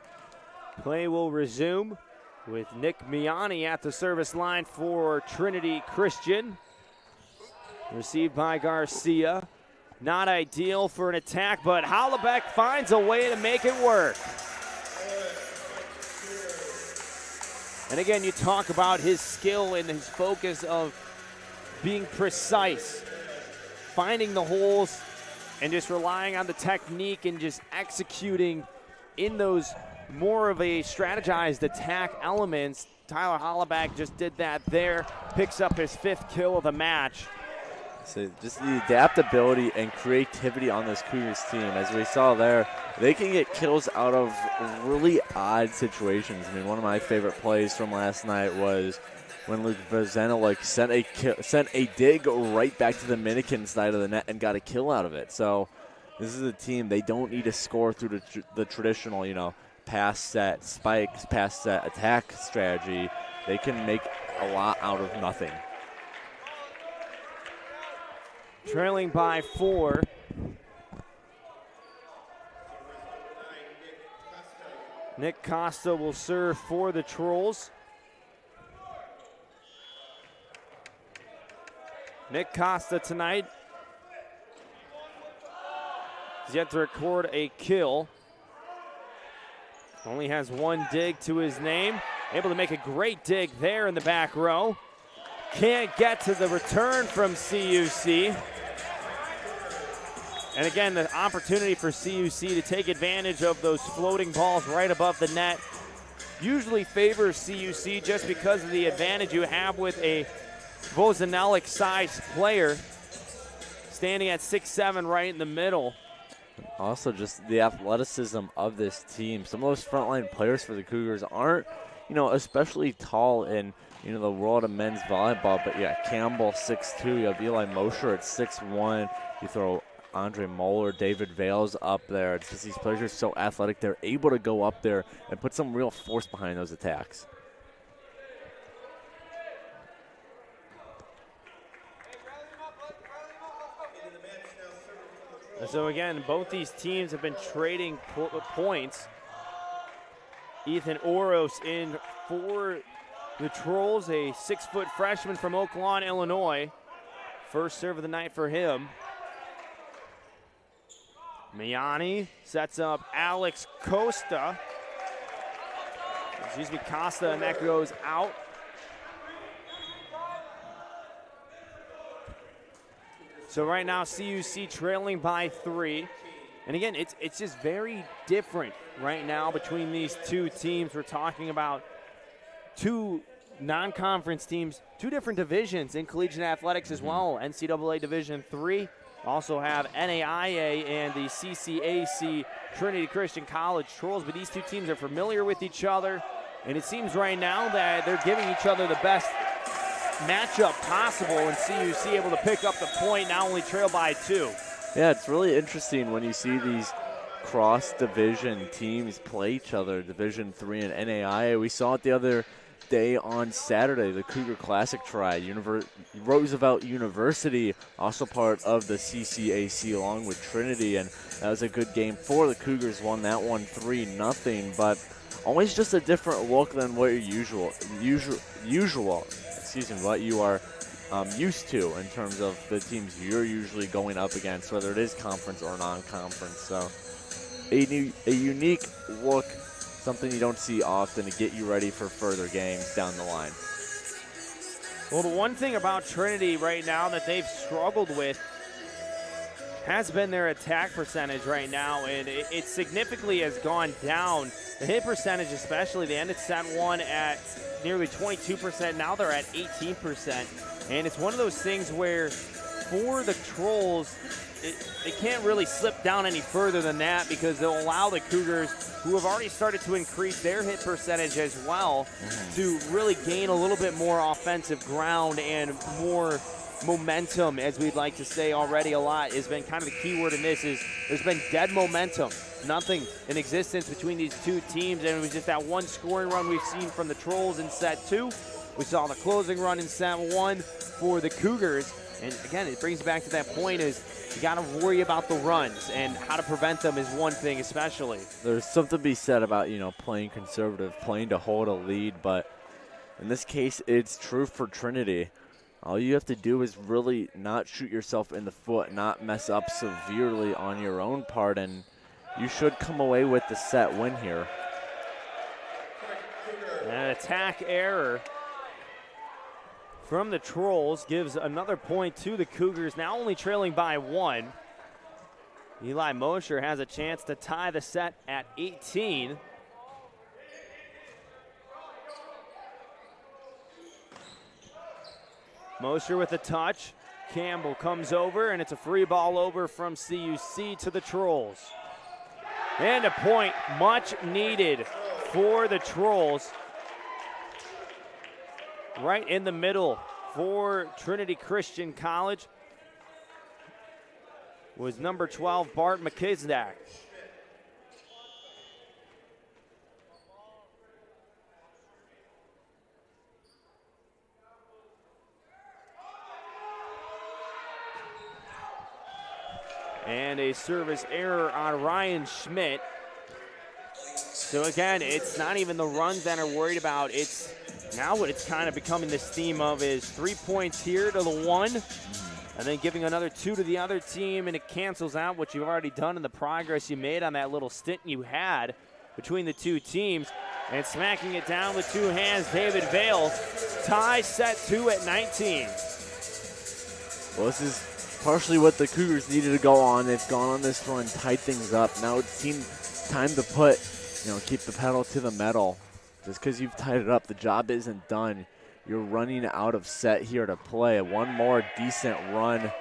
play will resume with Nick Miani at the service line for Trinity Christian. Received by Garcia. Not ideal for an attack, but Hollaback finds a way to make it work. And again, you talk about his skill and his focus of being precise, finding the holes, and just relying on the technique and just executing in those more of a strategized attack elements. Tyler Hollaback just did that there, picks up his 5th kill of the match. So just the adaptability and creativity on this Cougars team, as we saw there, they can get kills out of really odd situations. I mean, one of my favorite plays from last night was when Luke Vozenelic sent a dig right back to the Dominican side of the net and got a kill out of it. So this is a team, they don't need to score through the traditional, pass set, spikes, pass set, attack strategy. They can make a lot out of nothing. Trailing by 4. Nick Costa will serve for the Trolls. Nick Costa tonight has yet to record a kill. Only has 1 dig to his name. Able to make a great dig there in the back row. Can't get to the return from CUC. And again, the opportunity for CUC to take advantage of those floating balls right above the net usually favors CUC just because of the advantage you have with a Vozenelic-sized player standing at 6'7" right in the middle. Also, just the athleticism of this team. Some of those frontline players for the Cougars aren't, especially tall in, the world of men's volleyball. But yeah, Campbell 6'2", you have Eli Mosher at 6'1". You throw Andre Moeller, David Vales up there. It's just these players are so athletic. They're able to go up there and put some real force behind those attacks. So again, both these teams have been trading points. Ethan Oros in for the Trolls, a 6-foot freshman from Oak Lawn, Illinois. First serve of the night for him. Miani sets up Alex Costa. Costa, and that goes out. So right now, CUC trailing by 3. And again, it's just very different right now between these two teams. We're talking about two non-conference teams, two different divisions in collegiate athletics as well. NCAA Division III, also have NAIA and the CCAC Trinity Christian College Trolls. But these two teams are familiar with each other, and it seems right now that they're giving each other the best matchup possible, and CUC able to pick up the point, now only trail by 2. Yeah, it's really interesting when you see these cross-division teams play each other, Division III and NAIA. We saw it the other day on Saturday, the Cougar Classic Tri. Roosevelt University, also part of the CCAC along with Trinity, and that was a good game for the Cougars. Won that one 3-0, but always just a different look than what you're what you are used to in terms of the teams you're usually going up against, whether it is conference or non-conference. So a unique look, something you don't see often to get you ready for further games down the line. Well, the one thing about Trinity right now that they've struggled with has been their attack percentage right now, and it significantly has gone down. The hit percentage especially, they ended set 1 at nearly 22%. Now they're at 18%. And it's one of those things where for the Trolls, they can't really slip down any further than that, because they'll allow the Cougars, who have already started to increase their hit percentage as well, to really gain a little bit more offensive ground and more momentum, as we'd like to say already a lot, has been kind of the key word in this. Is there's been dead momentum, nothing in existence between these two teams, and it was just that one scoring run we've seen from the Trolls in set 2. We saw the closing run in set 1 for the Cougars, and again, it brings back to that point is you got to worry about the runs, and how to prevent them is one thing especially. There's something to be said about, playing conservative, playing to hold a lead, but in this case, it's true for Trinity. All you have to do is really not shoot yourself in the foot, not mess up severely on your own part, and you should come away with the set win here. An attack error from the Trolls gives another point to the Cougars, now only trailing by 1. Eli Mosher has a chance to tie the set at 18. Mosher with a touch. Campbell comes over, and it's a free ball over from CUC to the Trolls. And a point much needed for the Trolls. Right in the middle for Trinity Christian College was number 12, Bart McKizdak. And a service error on Ryan Schmidt. So again, it's not even the runs that are worried about. It's now what it's kind of becoming this theme of is 3 points here to the 1, and then giving another 2 to the other team, and it cancels out what you've already done and the progress you made on that little stint you had between the two teams. And smacking it down with 2 hands, David Vales ties set 2 at 19. Well, this is partially what the Cougars needed to go on. They've gone on this run, tied things up. Now it seemed time to put, keep the pedal to the metal. Just because you've tied it up, the job isn't done. You're running out of set here to play. One more decent run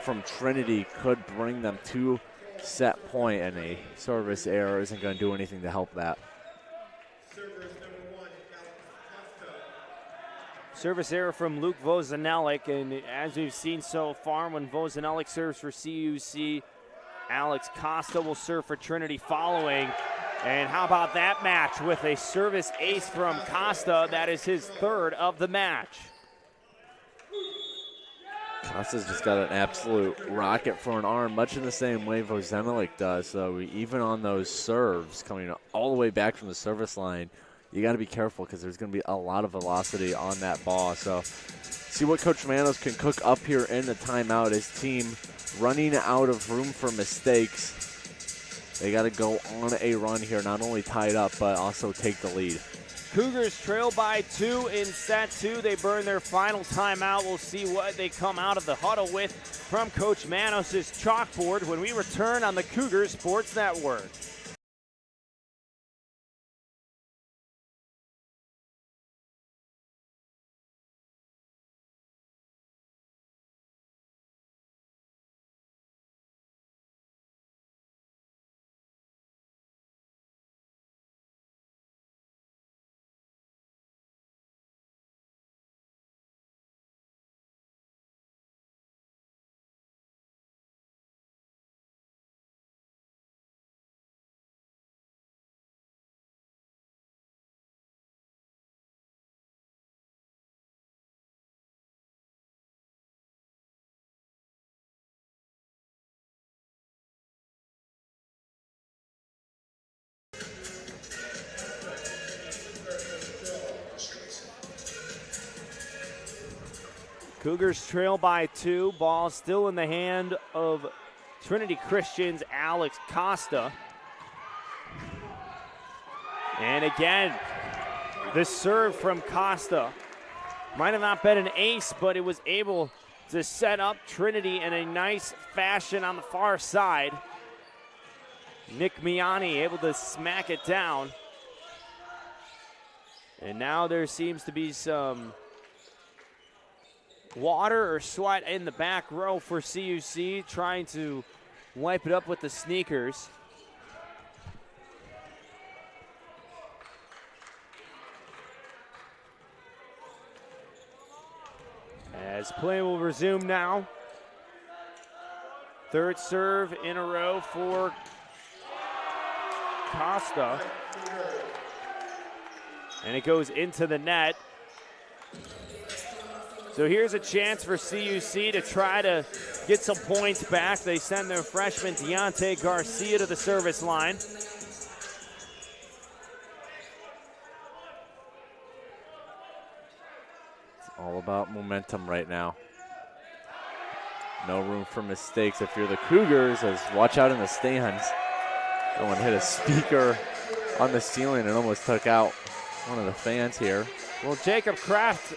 from Trinity could bring them to set point, and a service error isn't going to do anything to help that. Service error from Luke Vozanelik, and as we've seen so far, when Vozanelik serves for CUC, Alex Costa will serve for Trinity following. And how about that match with a service ace from Costa? That is his 3rd of the match. Costa's just got an absolute rocket for an arm, much in the same way Vozemelik does. So even on those serves coming all the way back from the service line, you got to be careful because there's going to be a lot of velocity on that ball. So see what Coach Manos can cook up here in the timeout. His team running out of room for mistakes. They got to go on a run here, not only tie it up, but also take the lead. Cougars trail by 2 in set 2. They burn their final timeout. We'll see what they come out of the huddle with from Coach Manos' chalkboard when we return on the Cougars Sports Network. Cougars trail by 2. Ball still in the hand of Trinity Christian's Alex Costa. And again, the serve from Costa might have not been an ace, but it was able to set up Trinity in a nice fashion on the far side. Nick Miani able to smack it down. And now there seems to be some water or sweat in the back row for CUC, trying to wipe it up with the sneakers. As play will resume now. Third serve in a row for Costa. And it goes into the net. So here's a chance for CUC to try to get some points back. They send their freshman Deontay Garcia to the service line. It's all about momentum right now. No room for mistakes if you're the Cougars, as watch out in the stands. Someone hit a speaker on the ceiling and almost took out one of the fans here. Well, Jacob Kraft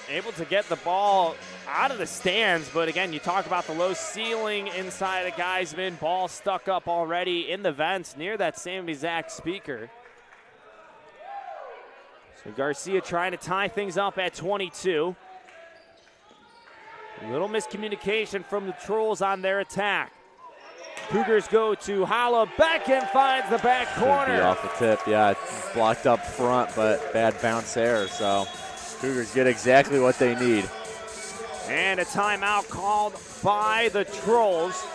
able to get the ball out of the stands, but again, you talk about the low ceiling inside of Geisman. Ball stuck up already in the vents near that same exact speaker. So Garcia trying to tie things up at 22. A little miscommunication from the Trolls on their attack. Cougars go to Holla. Becken finds the back corner. Could be off the tip, yeah. It's blocked up front, but bad bounce there, so Cougars get exactly what they need. And a timeout called by the Trolls.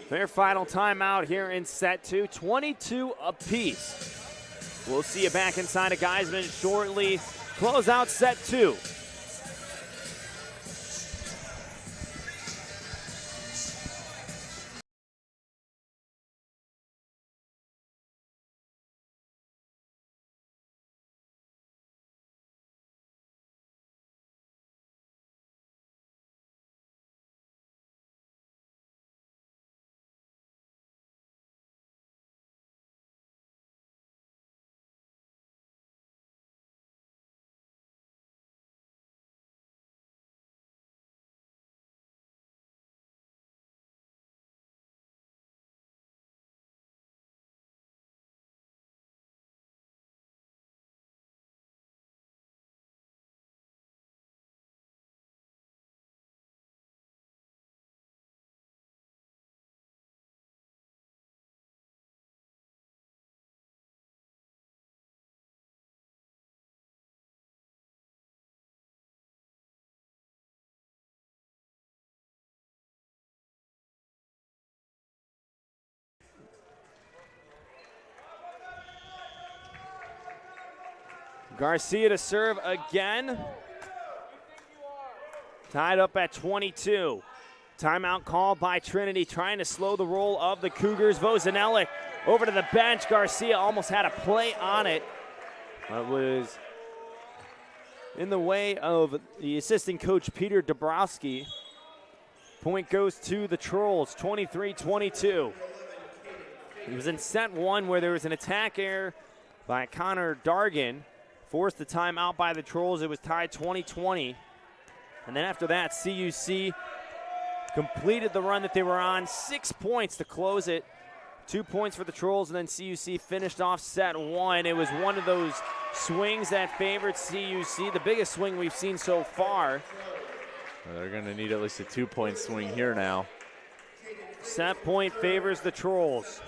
Their final timeout here in set 2, 22 apiece. We'll see you back inside of Geisman shortly. Close out set 2. Garcia to serve again. Tied up at 22. Timeout called by Trinity, trying to slow the roll of the Cougars. Vozinelli over to the bench. Garcia almost had a play on it. It was in the way of the assistant coach, Peter Dabrowski. Point goes to the Trolls, 23-22. It was in set one where there was an attack error by Connor Dargan. Forced the timeout by the Trolls. It was tied 20-20. And then after that, CUC completed the run that they were on. 6 points to close it. 2 points for the Trolls, and then CUC finished off set one. It was one of those swings that favored CUC, the biggest swing we've seen so far. Well, they're going to need at least a 2-point swing here now. Set point favors the Trolls.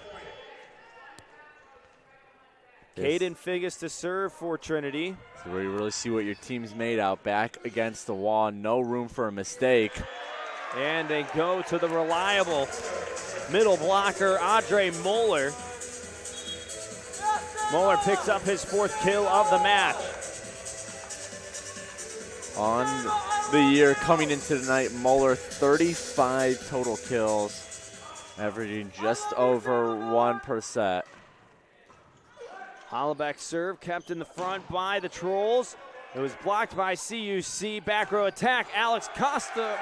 Caden Figgis to serve for Trinity. So where you really see what your team's made out. Back against the wall, no room for a mistake. And they go to the reliable middle blocker, Andre Moeller. Moeller picks up his 4th kill of the match. On the year coming into tonight, Moeller 35 total kills, averaging just over 1 per set. Hollaback serve kept in the front by the Trolls. It was blocked by CUC. Back row attack, Alex Costa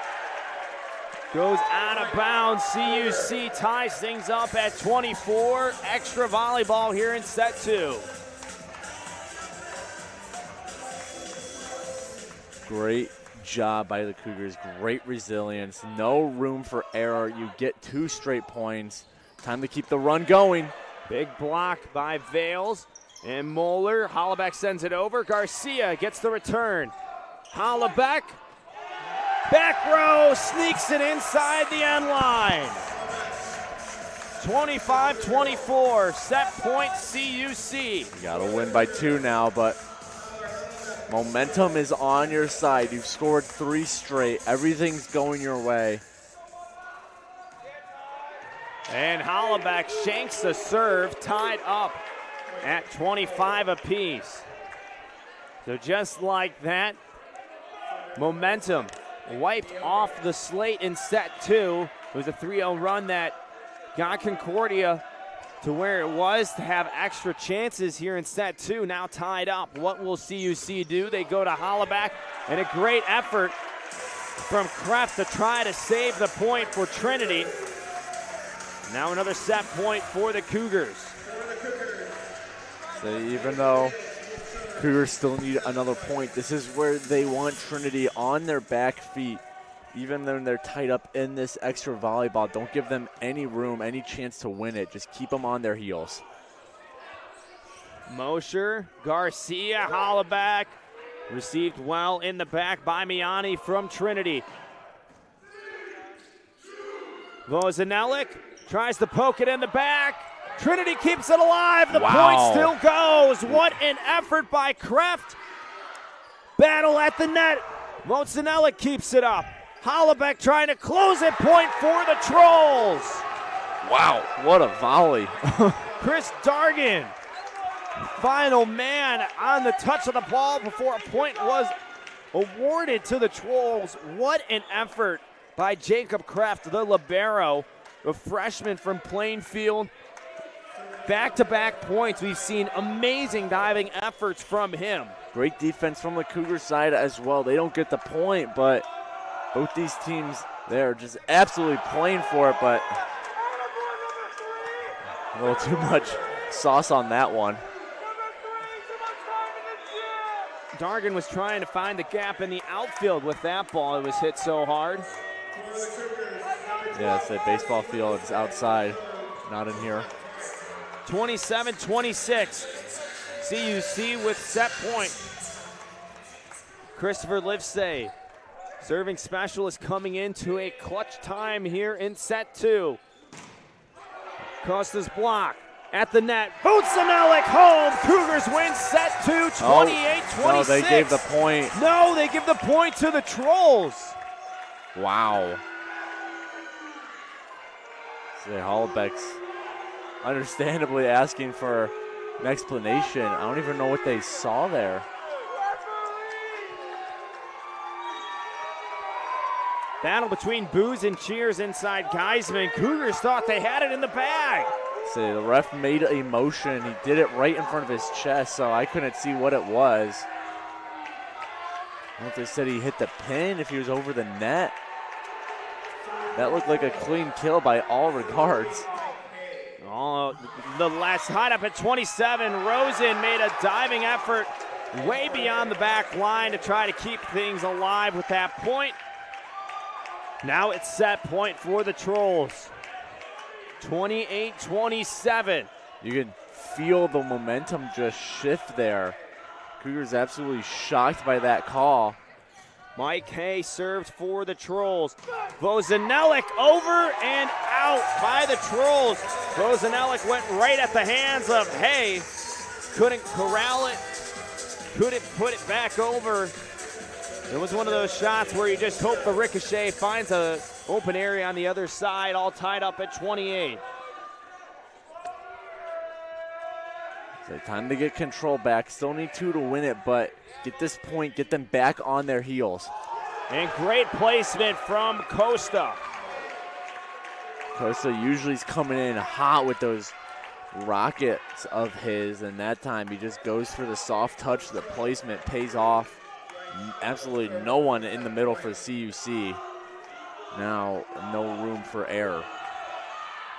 goes out of bounds. CUC ties things up at 24. Extra volleyball here in set 2. Great job by the Cougars. Great resilience. No room for error. You get 2 straight points. Time to keep the run going. Big block by Vales and Moeller. Hollaback sends it over. Garcia gets the return. Hollaback. Back row, sneaks it inside the end line. 25-24, set point CUC. You gotta win by 2 now, but momentum is on your side. You've scored 3 straight. Everything's going your way. And Hollaback shanks the serve, tied up at 25 apiece. So just like that, momentum wiped off the slate in set 2. It was a 3-0 run that got Concordia to where it was to have extra chances here in set 2. Now tied up. What will CUC do? They go to Hollaback, and a great effort from Kreft to try to save the point for Trinity. Now another set point for the Cougars. So even though Cougars still need another point, this is where they want Trinity on their back feet. Even though they're tied up in this extra volleyball, don't give them any room, any chance to win it. Just keep them on their heels. Mosher, Garcia, Hollaback, received well in the back by Miani from Trinity. Vozinelli tries to poke it in the back. Trinity keeps it alive. The point still goes. What an effort by Kreft. Battle at the net. Vozinelli keeps it up. Hollaback trying to close it. Point for the Trolls. Wow, what a volley. Chris Dargan, final man on the touch of the ball before a point was awarded to the Trolls. What an effort by Jacob Kreft, the libero, a freshman from Plainfield. Back-to-back points. We've seen amazing diving efforts from him. Great defense from the Cougar side as well. They don't get the point, but both these teams, they're just absolutely playing for it, but a little too much sauce on that one. Dargan was trying to find the gap in the outfield with that ball. It was hit so hard. Yeah, it's that baseball field. It's outside, not in here. 27-26. CUC with set point. Christopher Livesay, serving specialist, coming into a clutch time here in set 2. Costa's block at the net. Vozinelli home. Cougars win set 2, 28-26. No, they gave the point. No, they give the point to the Trolls. Wow. So Hollaback's understandably asking for an explanation. I don't even know what they saw there. Battle between boos and cheers inside Geisman. Cougars thought they had it in the bag. So the ref made a motion. He did it right in front of his chest, so I couldn't see what it was. I don't know if they said he hit the pin, if he was over the net. That looked like a clean kill by all regards. Oh, the last tied up at 27. Rosen made a diving effort way beyond the back line to try to keep things alive with that point. Now it's set point for the Trolls. 28-27. You can feel the momentum just shift there. Cougars absolutely shocked by that call. Mike Hay served for the Trolls. Vozanelik over and out by the Trolls. Vozanelik went right at the hands of Hay. Couldn't corral it. Couldn't put it back over. It was one of those shots where you just hope the ricochet finds an open area on the other side, all tied up at 28. So time to get control back. Still need 2 to win it, but get this point, get them back on their heels. And great placement from Costa. Costa usually is coming in hot with those rockets of his, and that time he just goes for the soft touch. The placement pays off. Absolutely no one in the middle for the CUC. Now no room for error.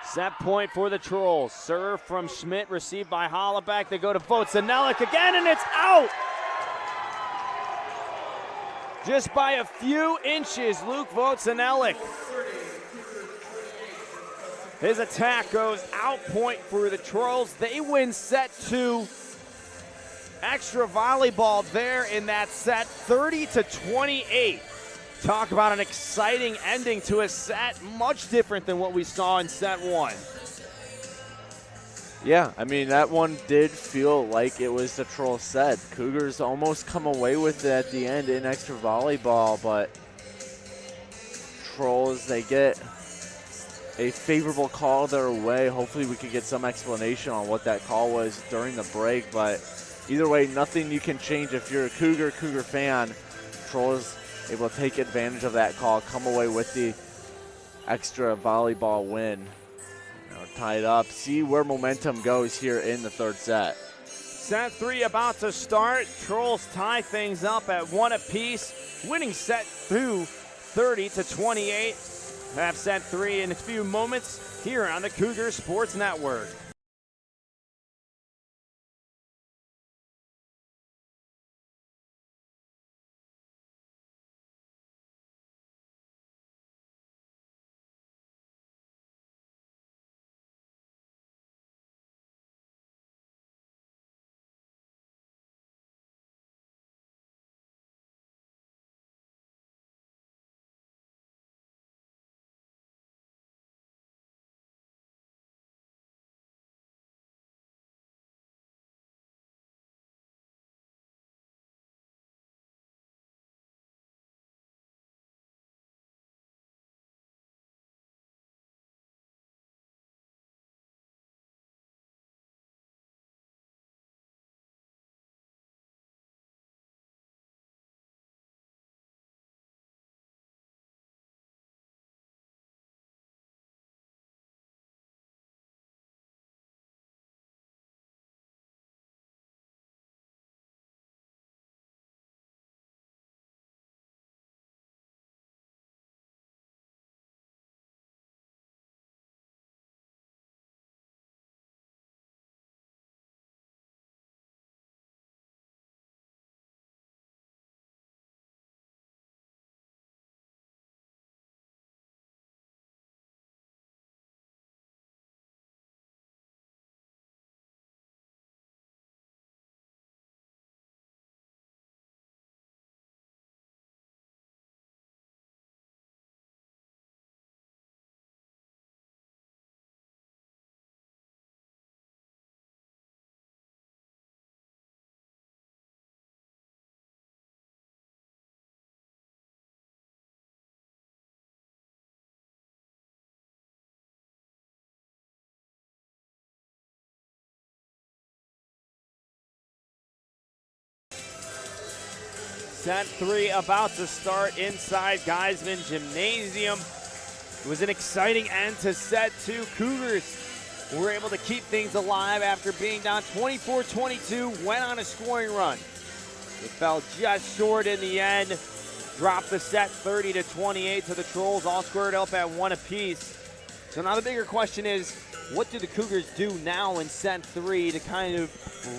Set point for the Trolls. Serve from Schmidt, received by Hollaback. They go to Vozanelik again, and it's out! Just by a few inches, Luke Vozanelik. His attack goes out point for the Trolls. They win set 2. Extra volleyball there in that set, 30-28. Talk about an exciting ending to a set, much different than what we saw in set 1. Yeah, I mean, that one did feel like it was the Troll set. Cougars almost come away with it at the end in extra volleyball, but Trolls, they get a favorable call their way. Hopefully we could get some explanation on what that call was during the break, but either way, nothing you can change if you're a Cougar fan. Trolls able to take advantage of that call, come away with the extra volleyball win. Now tied up. See where momentum goes here in the third set. Set 3 about to start. Trolls tie things up at 1 apiece, winning set 2, 30-28. Have set 3 in a few moments here on the Cougar Sports Network. Set 3 about to start inside Geisman Gymnasium. It was an exciting end to set 2. Cougars were able to keep things alive after being down 24-22, went on a scoring run. It fell just short in the end, dropped the set 30-28 to the Trolls, all squared up at 1 apiece. So now the bigger question is, what do the Cougars do now in set 3 to kind of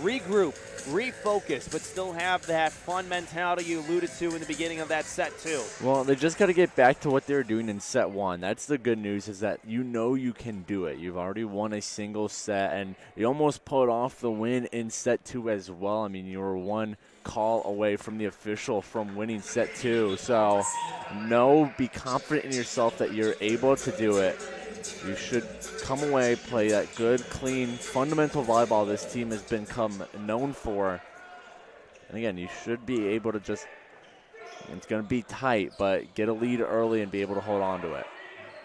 regroup, refocus, but still have that fun mentality you alluded to in the beginning of that set 2? Well, they just got to get back to what they were doing in set 1. That's the good news, is that you know you can do it. You've already won a single set, and you almost pulled off the win in set 2 as well. I mean, you were 1 call away from the official from winning set 2. So, be confident in yourself that you're able to do it. You should come away, play that good, clean, fundamental volleyball this team has become known for. And again, you should be able to just, it's going to be tight, but get a lead early and be able to hold on to it.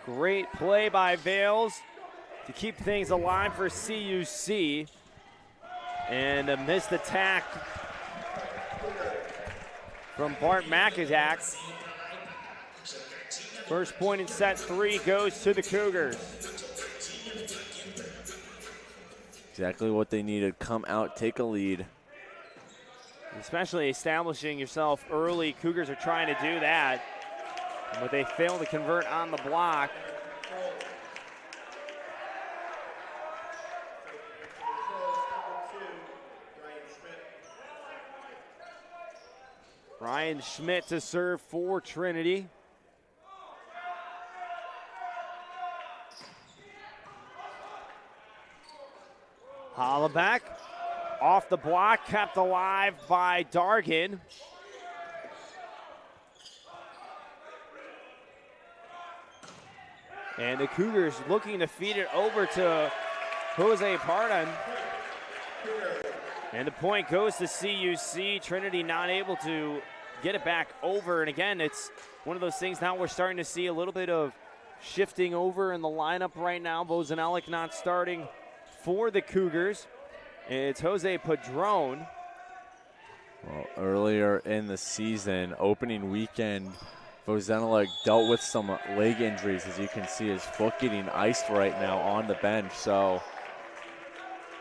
Great play by Vales to keep things alive for CUC. And a missed attack from Bart Makazak. First point in set 3 goes to the Cougars. Exactly what they needed. Come out, take a lead. Especially establishing yourself early. Cougars are trying to do that, but they fail to convert on the block. Ryan Schmidt to serve for Trinity. Hollaback off the block, kept alive by Dargan. And the Cougars looking to feed it over to Jose Pardon. And the point goes to CUC. Trinity not able to get it back over. And again, it's one of those things now we're starting to see a little bit of shifting over in the lineup right now. Vozenelic not starting for the Cougars. It's Jose Padron. Well, earlier in the season, opening weekend, Vozenelic dealt with some leg injuries. As you can see, his foot getting iced right now on the bench. So,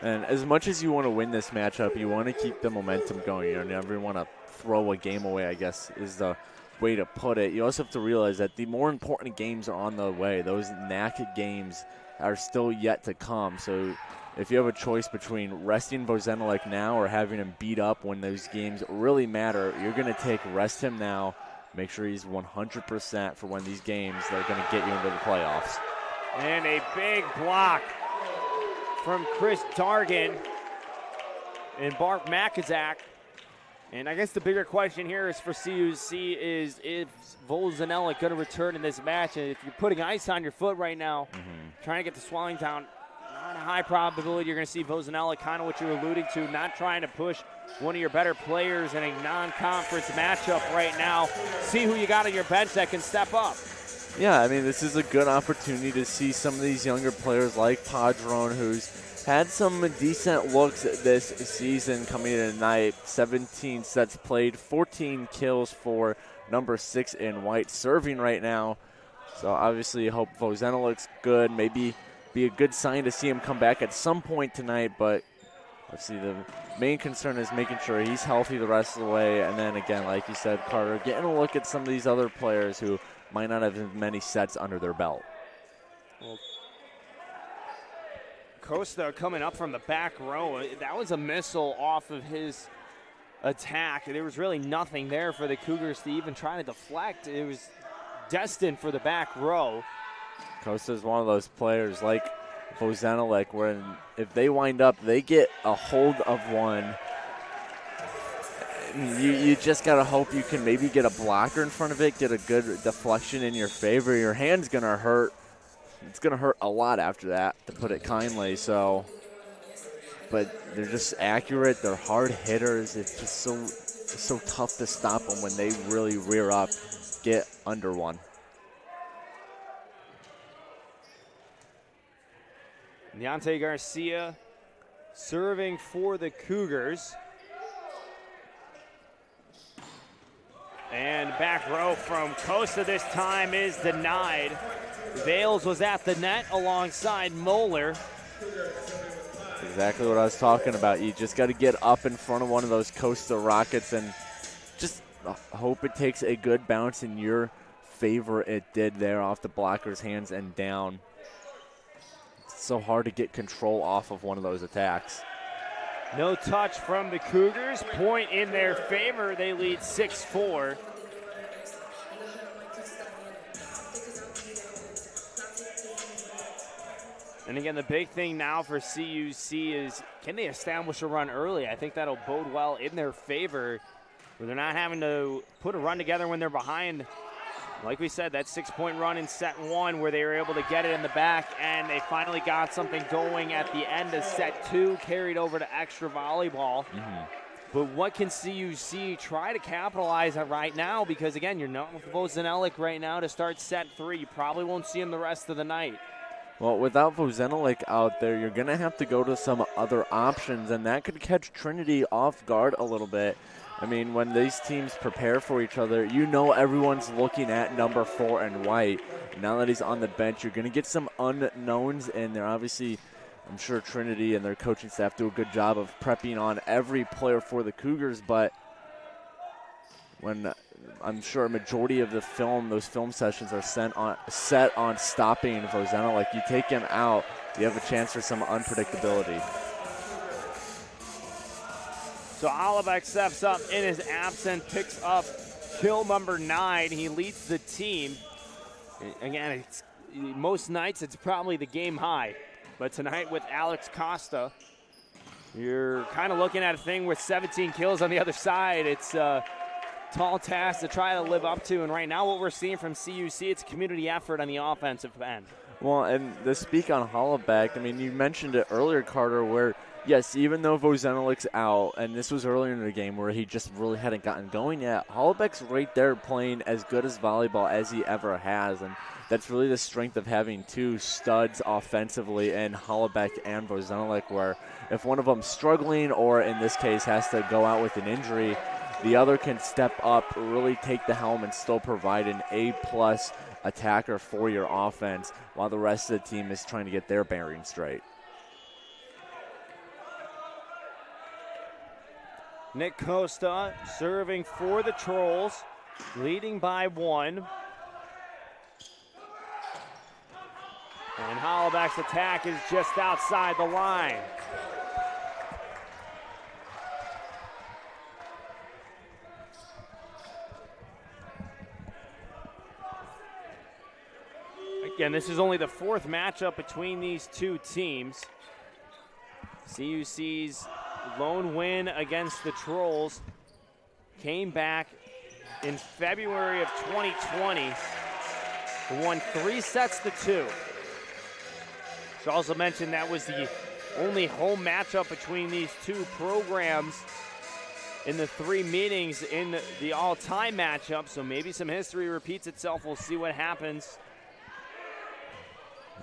and as much as you want to win this matchup, you want to keep the momentum going. You never want to throw a game away, I guess, is the way to put it. You also have to realize that the more important games are on the way. Those NAC games are still yet to come. So if you have a choice between resting Vozenelic now or having him beat up when those games really matter, you're going to rest him now. Make sure he's 100% for when these games that are going to get you into the playoffs. And a big block from Chris Dargan and Bart Makazak. And I guess the bigger question here is for CUC is Vozenelic going to return in this match? And if you're putting ice on your foot right now, trying to get the swelling down, not a high probability you're going to see Vozenelic, kind of what you're alluding to, not trying to push one of your better players in a non-conference matchup right now. See who you got on your bench that can step up. Yeah, I mean, this is a good opportunity to see some of these younger players like Padron, who's had some decent looks this season coming in tonight. 17 sets played, 14 kills for number 6 in white, serving right now. So obviously hope Vozenelic's good. Maybe be a good sign to see him come back at some point tonight, but let's see, the main concern is making sure he's healthy the rest of the way. And then again, like you said, Carter, getting a look at some of these other players who might not have as many sets under their belt. Well, Costa coming up from the back row. That was a missile off of his attack. There was really nothing there for the Cougars to even try to deflect. It was destined for the back row. Costa's one of those players like Vozenelic where if they wind up, they get a hold of one. You just got to hope you can maybe get a blocker in front of it, get a good deflection in your favor. Your hand's going to hurt. It's going to hurt a lot after that, to put it kindly. So, but they're just accurate. They're hard hitters. It's just so tough to stop them when they really rear up, get under one. Deontay Garcia serving for the Cougars. And back row from Costa this time is denied. Vales was at the net alongside Moeller. Exactly what I was talking about. You just got to get up in front of one of those Costa Rockets and just hope it takes a good bounce in your favor. It did there off the blocker's hands and down. It's so hard to get control off of one of those attacks. No touch from the Cougars. Point in their favor. They lead 6-4. And again, the big thing now for CUC is, can they establish a run early? I think that'll bode well in their favor, where they're not having to put a run together when they're behind. Like we said, that 6-point run in set one where they were able to get it in the back, and they finally got something going at the end of set two, carried over to extra volleyball. But what can CUC try to capitalize on right now? Because again, you're not with Vozenelik right now to start set three. You probably won't see him the rest of the night. Well, without Vozenelik out there, you're going to have to go to some other options, and that could catch Trinity off guard a little bit. I mean, when these teams prepare for each other, you know everyone's looking at number 4 and White. Now that he's on the bench, you're going to get some unknowns in there. Obviously, I'm sure Trinity and their coaching staff do a good job of prepping on every player for the Cougars, but when I'm sure a majority of the those film sessions are set on stopping Vozenelik. Like, you take him out, you have a chance for some unpredictability. So Oliveck steps up in his absence, picks up kill number 9. He leads the team. Again, most nights it's probably the game high, but tonight with Alex Costa, you're kind of looking at a thing with 17 kills on the other side. It's tall task to try to live up to, and right now what we're seeing from CUC, it's a community effort on the offensive end. Well, and to speak on Hollaback, I mean, you mentioned it earlier, Carter, where, yes, even though Vozenelik's out, and this was earlier in the game where he just really hadn't gotten going yet, Hollaback's right there playing as good as volleyball as he ever has, and that's really the strength of having two studs offensively in Hollaback and Vozenelik, where if one of them's struggling or, in this case, has to go out with an injury, the other can step up, really take the helm, and still provide an A-plus attacker for your offense while the rest of the team is trying to get their bearings straight. Nick Costa serving for the Trolls, leading by 1. And Hollaback's attack is just outside the line. Again, this is only the 4th matchup between these two teams. CUC's lone win against the Trolls came back in February of 2020. Won 3 sets to 2. Should also mention that was the only home matchup between these two programs in the 3 meetings in the all-time matchup, so maybe some history repeats itself. We'll see what happens.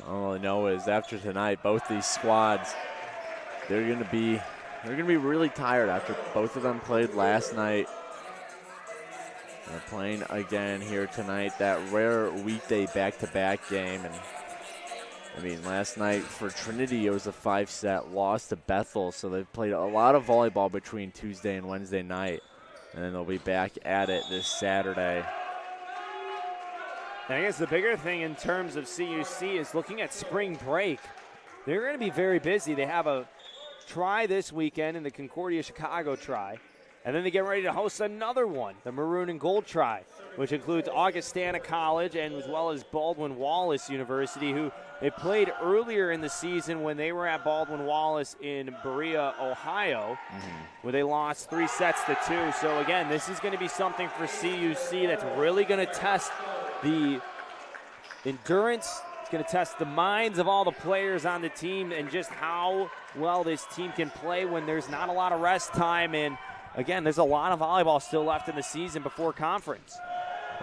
All I know is after tonight, both these squads, they're going to be really tired after both of them played last night. They're playing again here tonight, that rare weekday back-to-back game. And I mean, last night for Trinity, it was a 5-set loss to Bethel, so they've played a lot of volleyball between Tuesday and Wednesday night, and then they'll be back at it this Saturday. I guess the bigger thing in terms of CUC is looking at spring break. They're going to be very busy. They have a try this weekend in the Concordia Chicago try, and then they get ready to host another one, the Maroon and Gold try, which includes Augustana College and as well as Baldwin Wallace University, who they played earlier in the season when they were at Baldwin Wallace in Berea, Ohio, where they lost 3 sets to 2. So again, this is going to be something for CUC that's really going to test the endurance. It's going to test the minds of all the players on the team and just how well this team can play when there's not a lot of rest time. And again, there's a lot of volleyball still left in the season before conference.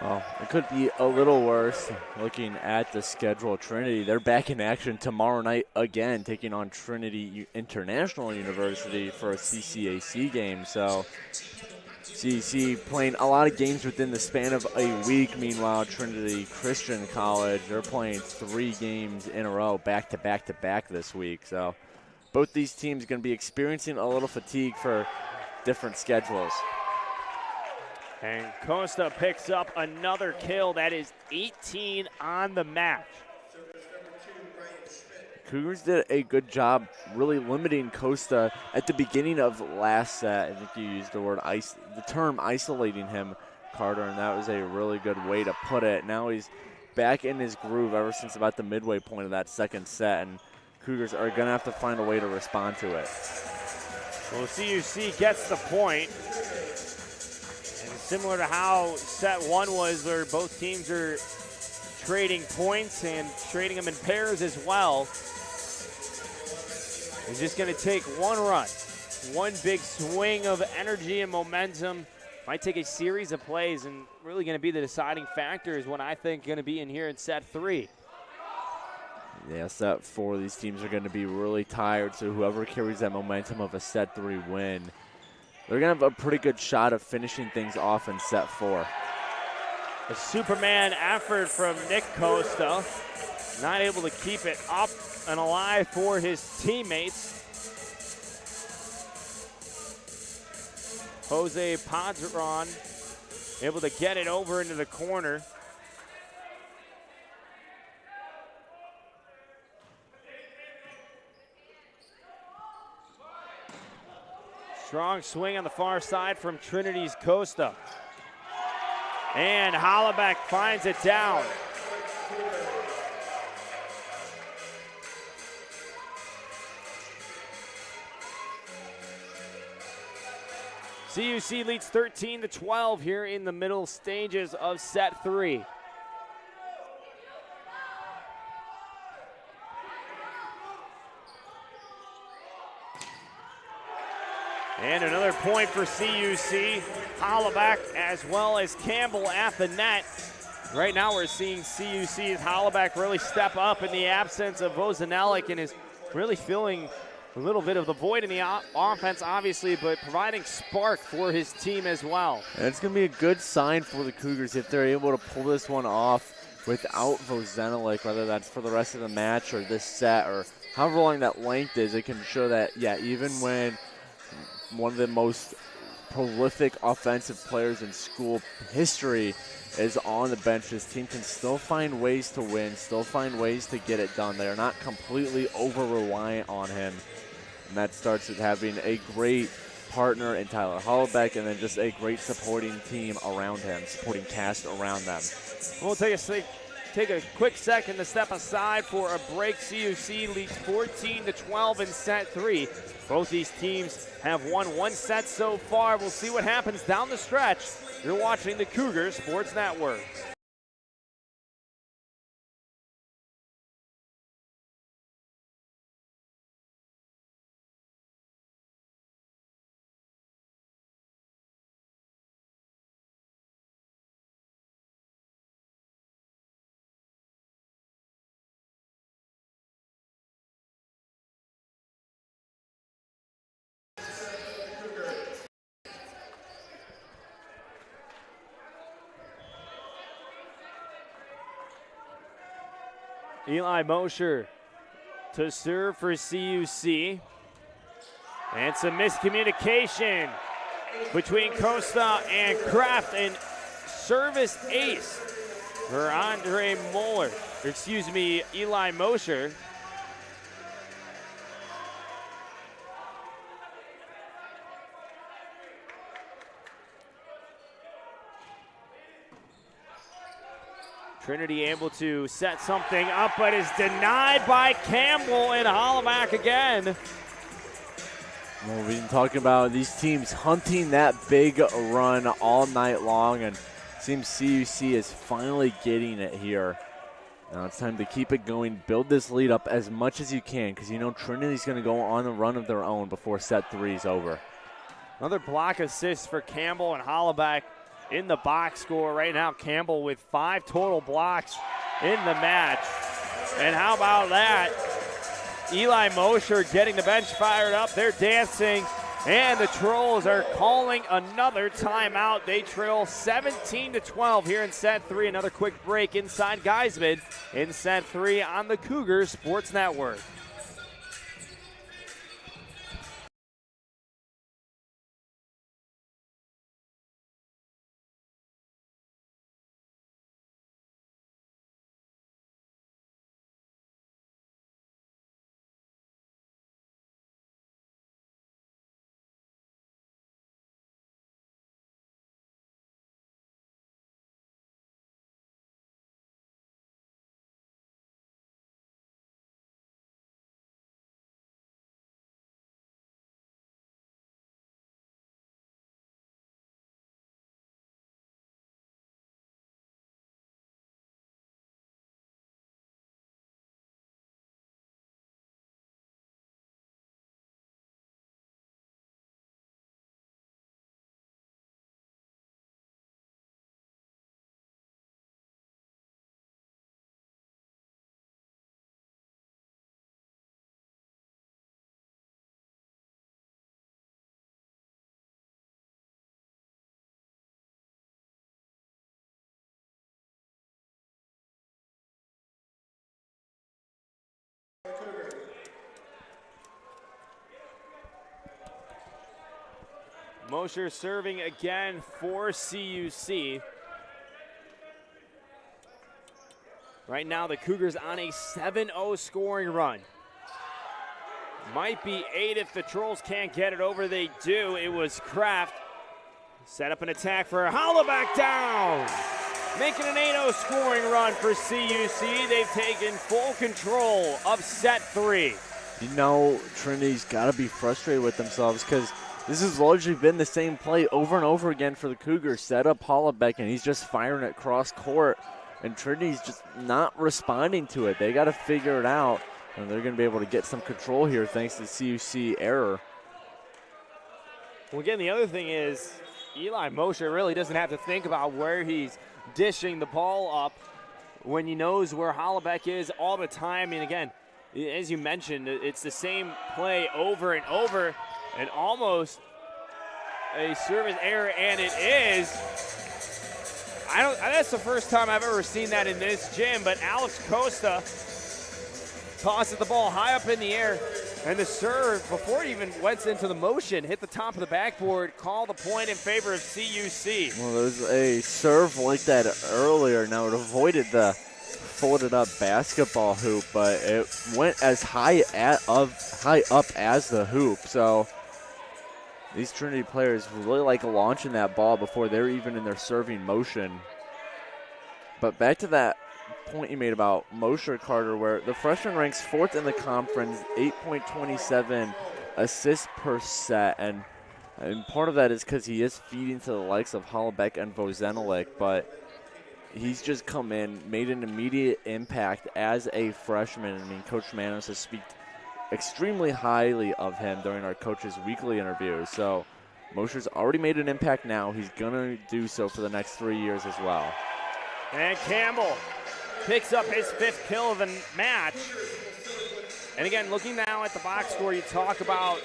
Well, it could be a little worse looking at the schedule. Trinity, they're back in action tomorrow night again, taking on Trinity International University for a CCAC game. So CUC playing a lot of games within the span of a week. Meanwhile, Trinity Christian College, they're playing 3 games in a row, back to back to back this week. So both these teams are going to be experiencing a little fatigue for different schedules. And Costa picks up another kill. That is 18 on the match. Cougars did a good job really limiting Costa at the beginning of last set. I think you used the term isolating him, Carter, and that was a really good way to put it. Now he's back in his groove ever since about the midway point of that second set, and Cougars are going to have to find a way to respond to it. Well, CUC gets the point. And similar to how set 1 was, where both teams are trading points and trading them in pairs as well. It's just going to take one run, one big swing of energy and momentum. Might take a series of plays, and really going to be the deciding factor is what I think going to be in here in set 3. Yeah, set 4, these teams are going to be really tired, so whoever carries that momentum of a set 3 win, they're going to have a pretty good shot of finishing things off in set 4. A Superman effort from Nick Costa. Not able to keep it up and alive for his teammates. Jose Padron able to get it over into the corner. Strong swing on the far side from Trinity's Costa. And Hollaback finds it down. CUC leads 13-12 here in the middle stages of set 3. And another point for CUC. Hollaback as well as Campbell at the net. Right now we're seeing CUC's Hollaback really step up in the absence of Vozanelik and is really filling a little bit of the void in the offense, obviously, but providing spark for his team as well. And it's going to be a good sign for the Cougars if they're able to pull this one off without Vozanelik, whether that's for the rest of the match or this set or however long that length is. It can show that, yeah, even when one of the most prolific offensive players in school history is on the bench, this team can still find ways to win, still find ways to get it done. They are not completely over-reliant on him. And that starts with having a great partner in Tyler Hollaback and then just a great supporting team around him, supporting cast around them. We'll take a quick second to step aside for a break. CUC leads 14-12 in set 3. Both these teams have won one set so far. We'll see what happens down the stretch. You're watching the Cougar Sports Network. Eli Mosher to serve for CUC. And some miscommunication between Costa and Kraft, and service ace for Eli Mosher. Trinity able to set something up, but is denied by Campbell, and Hollaback again. Well, we've been talking about these teams hunting that big run all night long, and it seems CUC is finally getting it here. Now it's time to keep it going, build this lead up as much as you can, because you know Trinity's going to go on a run of their own before set 3 is over. Another block assist for Campbell, and Hollaback in the box score right now. Campbell with 5 total blocks in the match. And how about that? Eli Mosher getting the bench fired up. They're dancing And the Trolls are calling another timeout. They trail 17-12 here in set 3. Another quick break inside Geisman in set 3 on the Cougars Sports Network. Mosher serving again for CUC. Right now the Cougars on a 7-0 scoring run. Might be 8 if the Trolls can't get it over. They do. It was Kraft. Set up an attack for Hollaback down. Making an 8-0 scoring run for CUC. They've taken full control of set 3. You know, Trinity's got to be frustrated with themselves because this has largely been the same play over and over again for the Cougars. Set up Hollaback, and he's just firing it cross court, and Trinity's just not responding to it. They got to figure it out, and they're going to be able to get some control here thanks to the CUC error. Well, again, the other thing is Eli Mosher really doesn't have to think about where he's dishing the ball up when he knows where Hollaback is all the time. And again, as you mentioned, it's the same play over and over, and almost a service error, and it is. That's the first time I've ever seen that in this gym, but Alex Costa tosses the ball high up in the air, and the serve, before it even went into the motion, hit the top of the backboard, call the point in favor of CUC. Well, there was a serve like that earlier. Now it avoided the folded up basketball hoop, but it went as high up as the hoop. So these Trinity players really like launching that ball before they're even in their serving motion. But back to that point you made about Mosher, Carter, where the freshman ranks 4th in the conference, 8.27 assists per set, and part of that is because he is feeding to the likes of Hollaback and Vozenelik, but he's just come in, made an immediate impact as a freshman. I mean, Coach Manos has speak extremely highly of him during our coaches' weekly interviews. So Mosher's already made an impact now. He's going to do so for the next 3 years as well. And Campbell picks up his 5th kill of the match. And again, looking now at the box score, you talk about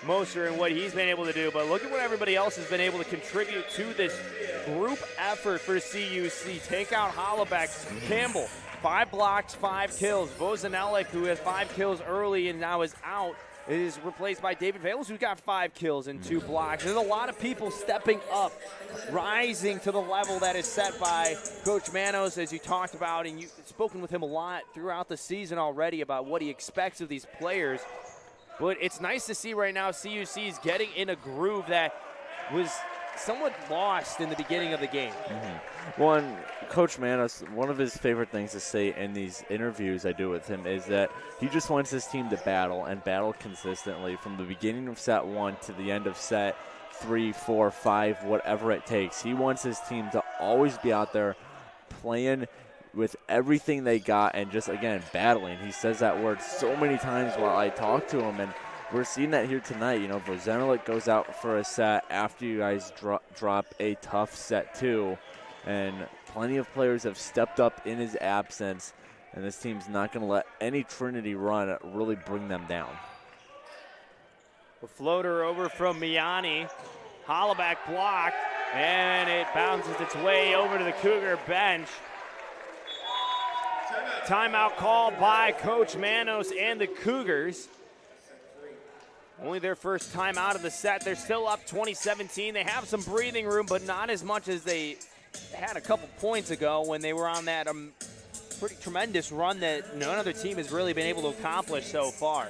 Mosher and what he's been able to do, but look at what everybody else has been able to contribute to this group effort for CUC. Take out Hollaback. Campbell, 5 blocks, 5 kills. Vozenelik, who has 5 kills early and now is out, is replaced by David Valens, who's got 5 kills and 2 blocks. There's a lot of people stepping up, rising to the level that is set by Coach Manos, as you talked about, and you've spoken with him a lot throughout the season already about what he expects of these players. But it's nice to see right now CUC is getting in a groove that was somewhat lost in the beginning of the game. Well, and Coach Manos, one of his favorite things to say in these interviews I do with him is that he just wants his team to battle and battle consistently from the beginning of set 1 to the end of set 3, 4, 5, whatever it takes. He wants his team to always be out there playing with everything they got and just, again, battling. He says that word so many times while I talk to him, and we're seeing that here tonight. You know, Vozenelik goes out for a set after you guys drop a tough set 2, and plenty of players have stepped up in his absence, and this team's not going to let any Trinity run really bring them down. A floater over from Miani. Hollaback blocked, and it bounces its way over to the Cougar bench. Timeout called by Coach Manos and the Cougars. Only their first time out of the set. They're still up 20-17. They have some breathing room, but not as much as they had a couple points ago when they were on that pretty tremendous run that none other team has really been able to accomplish so far.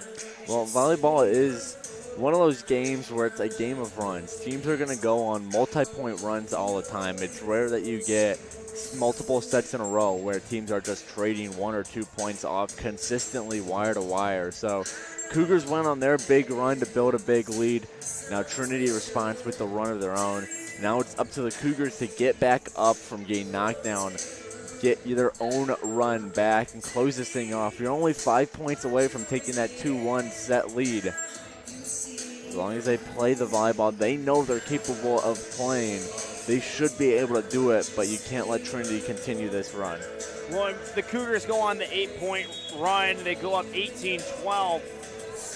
Well, volleyball is one of those games where it's a game of runs. Teams are going to go on multi-point runs all the time. It's rare that you get multiple sets in a row where teams are just trading 1 or 2 points off consistently wire to wire. So Cougars went on their big run to build a big lead. Now Trinity responds with the run of their own. Now it's up to the Cougars to get back up from getting knocked down, get their own run back, and close this thing off. You're only 5 points away from taking that 2-1 set lead. As long as they play the volleyball they know they're capable of playing, they should be able to do it, but you can't let Trinity continue this run. Well, the Cougars go on the 8-point run. They go up 18-12.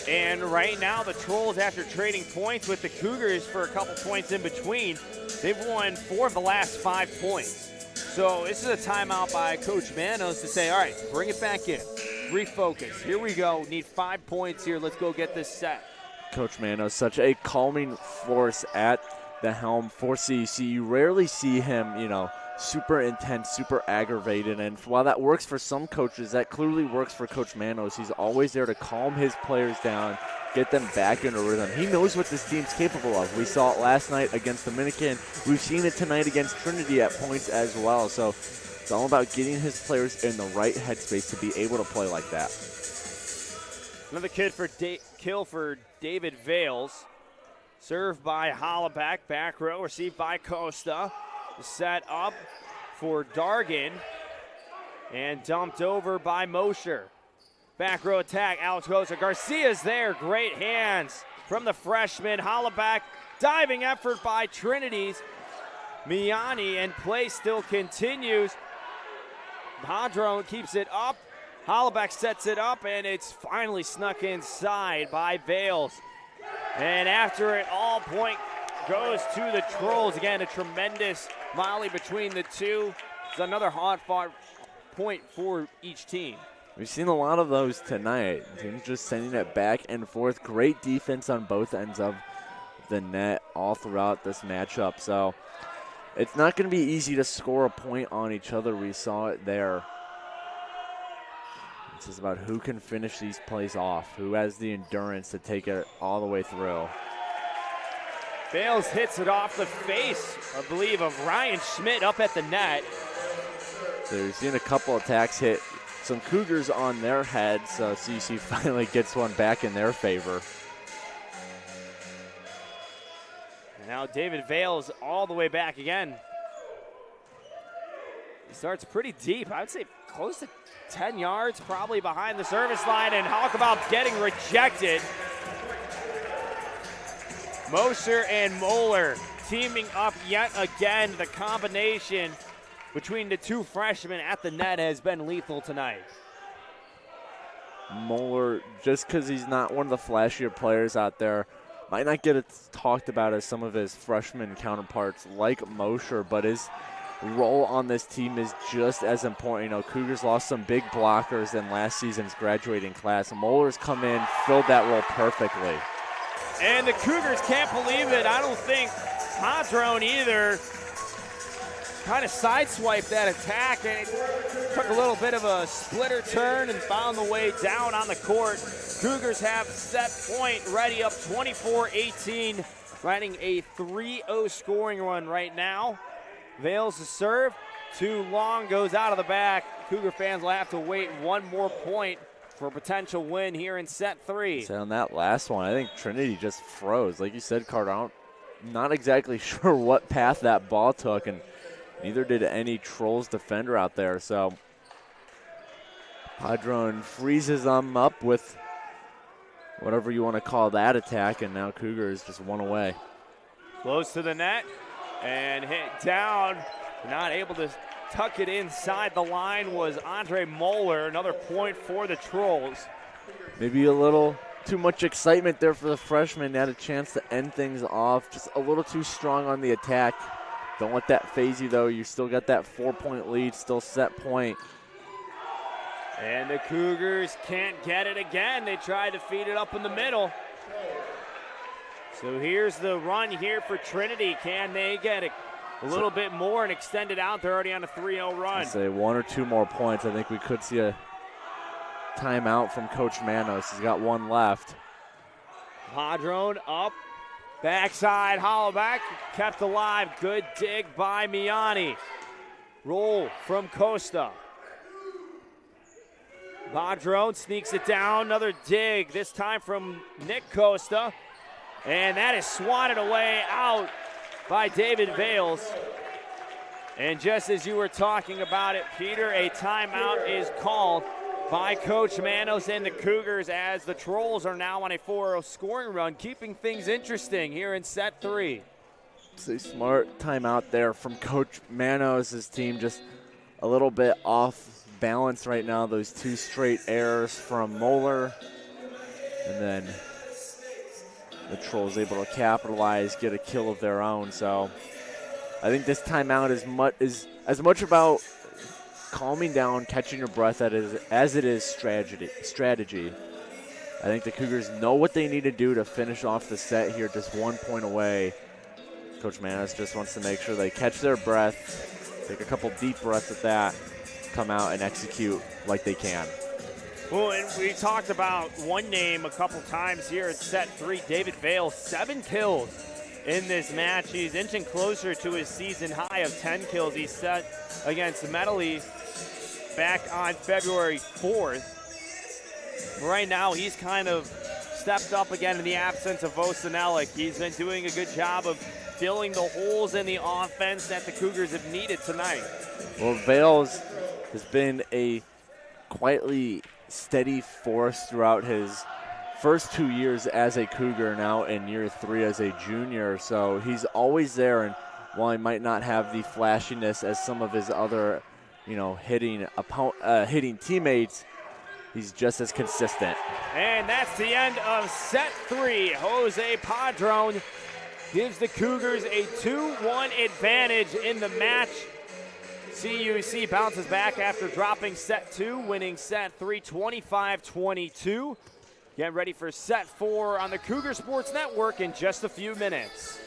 And right now, the Trolls, after trading points with the Cougars for a couple points in between, they've won 4 of the last 5 points. So this is a timeout by Coach Manos to say, all right, bring it back in. Refocus. Here we go. Need 5 points here. Let's go get this set. Coach Manos, such a calming force at the helm for CUC. You rarely see him, super intense, super aggravated. And while that works for some coaches, that clearly works for Coach Manos. He's always there to calm his players down, get them back into rhythm. He knows what this team's capable of. We saw it last night against Dominican. We've seen it tonight against Trinity at points as well. So it's all about getting his players in the right headspace to be able to play like that. Another kill for David Vales. Served by Hollaback, back row, received by Costa. Set up for Dargan and dumped over by Mosher. Back row attack, Alex Costa. Garcia's there, great hands from the freshman. Hollaback, diving effort by Trinity's Miani, and play still continues. Padron keeps it up. Hollaback sets it up, and it's finally snuck inside by Vales. And after it, all point goes to the Trolls. Again, a tremendous volley between the two. It's another hard-fought point for each team. We've seen a lot of those tonight. Teams just sending it back and forth. Great defense on both ends of the net all throughout this matchup. So it's not going to be easy to score a point on each other. We saw it there. This is about who can finish these plays off, who has the endurance to take it all the way through. Bales hits it off the face, I believe, of Ryan Schmidt up at the net. So we've seen a couple attacks hit some Cougars on their heads, so CC finally gets one back in their favor. And now David Vales all the way back again. He starts pretty deep. I would say close to 10 yards, probably behind the service line, and talk about getting rejected. Mosher and Moeller teaming up yet again. The combination between the two freshmen at the net has been lethal tonight. Moeller, just because he's not one of the flashier players out there, might not get it talked about as some of his freshman counterparts like Mosher, but his role on this team is just as important. Cougars lost some big blockers in last season's graduating class. Moeller's come in, filled that role perfectly. And the Cougars can't believe it. I don't think Padron either. Kind of sideswiped that attack, and it took a little bit of a splitter turn and found the way down on the court. Cougars have set point ready, up 24-18, riding a 3-0 scoring run right now. Vales to serve, too long, goes out of the back. Cougar fans will have to wait one more point for a potential win here in set 3. So on that last one, I think Trinity just froze. Like you said, Cardone, not exactly sure what path that ball took, and neither did any Trolls defender out there. So Padron freezes them up with whatever you want to call that attack, and now Cougars just one away. Close to the net and hit down. Not able to tuck it inside the line was Andre Moeller. Another point for the Trolls. Maybe a little too much excitement there for the freshman. Had a chance to end things off. Just a little too strong on the attack. Don't let that phase you, though. You still got that 4-point lead, still set point. And the Cougars can't get it again. They tried to feed it up in the middle. So here's the run here for Trinity. Can they get it a little bit more and extend it out? They're already on a 3-0 run. I'd say 1 or 2 more points. I think we could see a timeout from Coach Manos. He's got 1 left. Padron up, backside, Hollaback, kept alive. Good dig by Miani. Roll from Costa. Padron sneaks it down, another dig, this time from Nick Costa. And that is swatted away out by David Vales. And just as you were talking about it, Peter, a timeout is called by Coach Manos and the Cougars as the Trolls are now on a 4-0 scoring run, keeping things interesting here in set 3. It's a smart timeout there from Coach Manos' team, just a little bit off balance right now. Those 2 straight errors from Moeller, and then the Trolls able to capitalize, get a kill of their own. So I think this timeout is as much about calming down, catching your breath as it is strategy. I think the Cougars know what they need to do to finish off the set here, just 1 point away. Coach Manos just wants to make sure they catch their breath, take a couple deep breaths at that, come out and execute like they can. Well, and we talked about one name a couple times here at set 3, David Vales, 7 kills in this match. He's inching closer to his season high of 10 kills he set against Medley back on February 4th. Right now, he's kind of stepped up again in the absence of Vosinelic. He's been doing a good job of filling the holes in the offense that the Cougars have needed tonight. Well, Vales has been a quietly steady force throughout his first 2 years as a Cougar, now in year 3 as a junior. So he's always there, and while he might not have the flashiness as some of his other, hitting teammates, he's just as consistent. And that's the end of set 3. Jose Padron gives the Cougars a 2-1 advantage in the match. CUC bounces back after dropping set 2, winning set 3 25-22. Get ready for set 4 on the Cougar Sports Network in just a few minutes.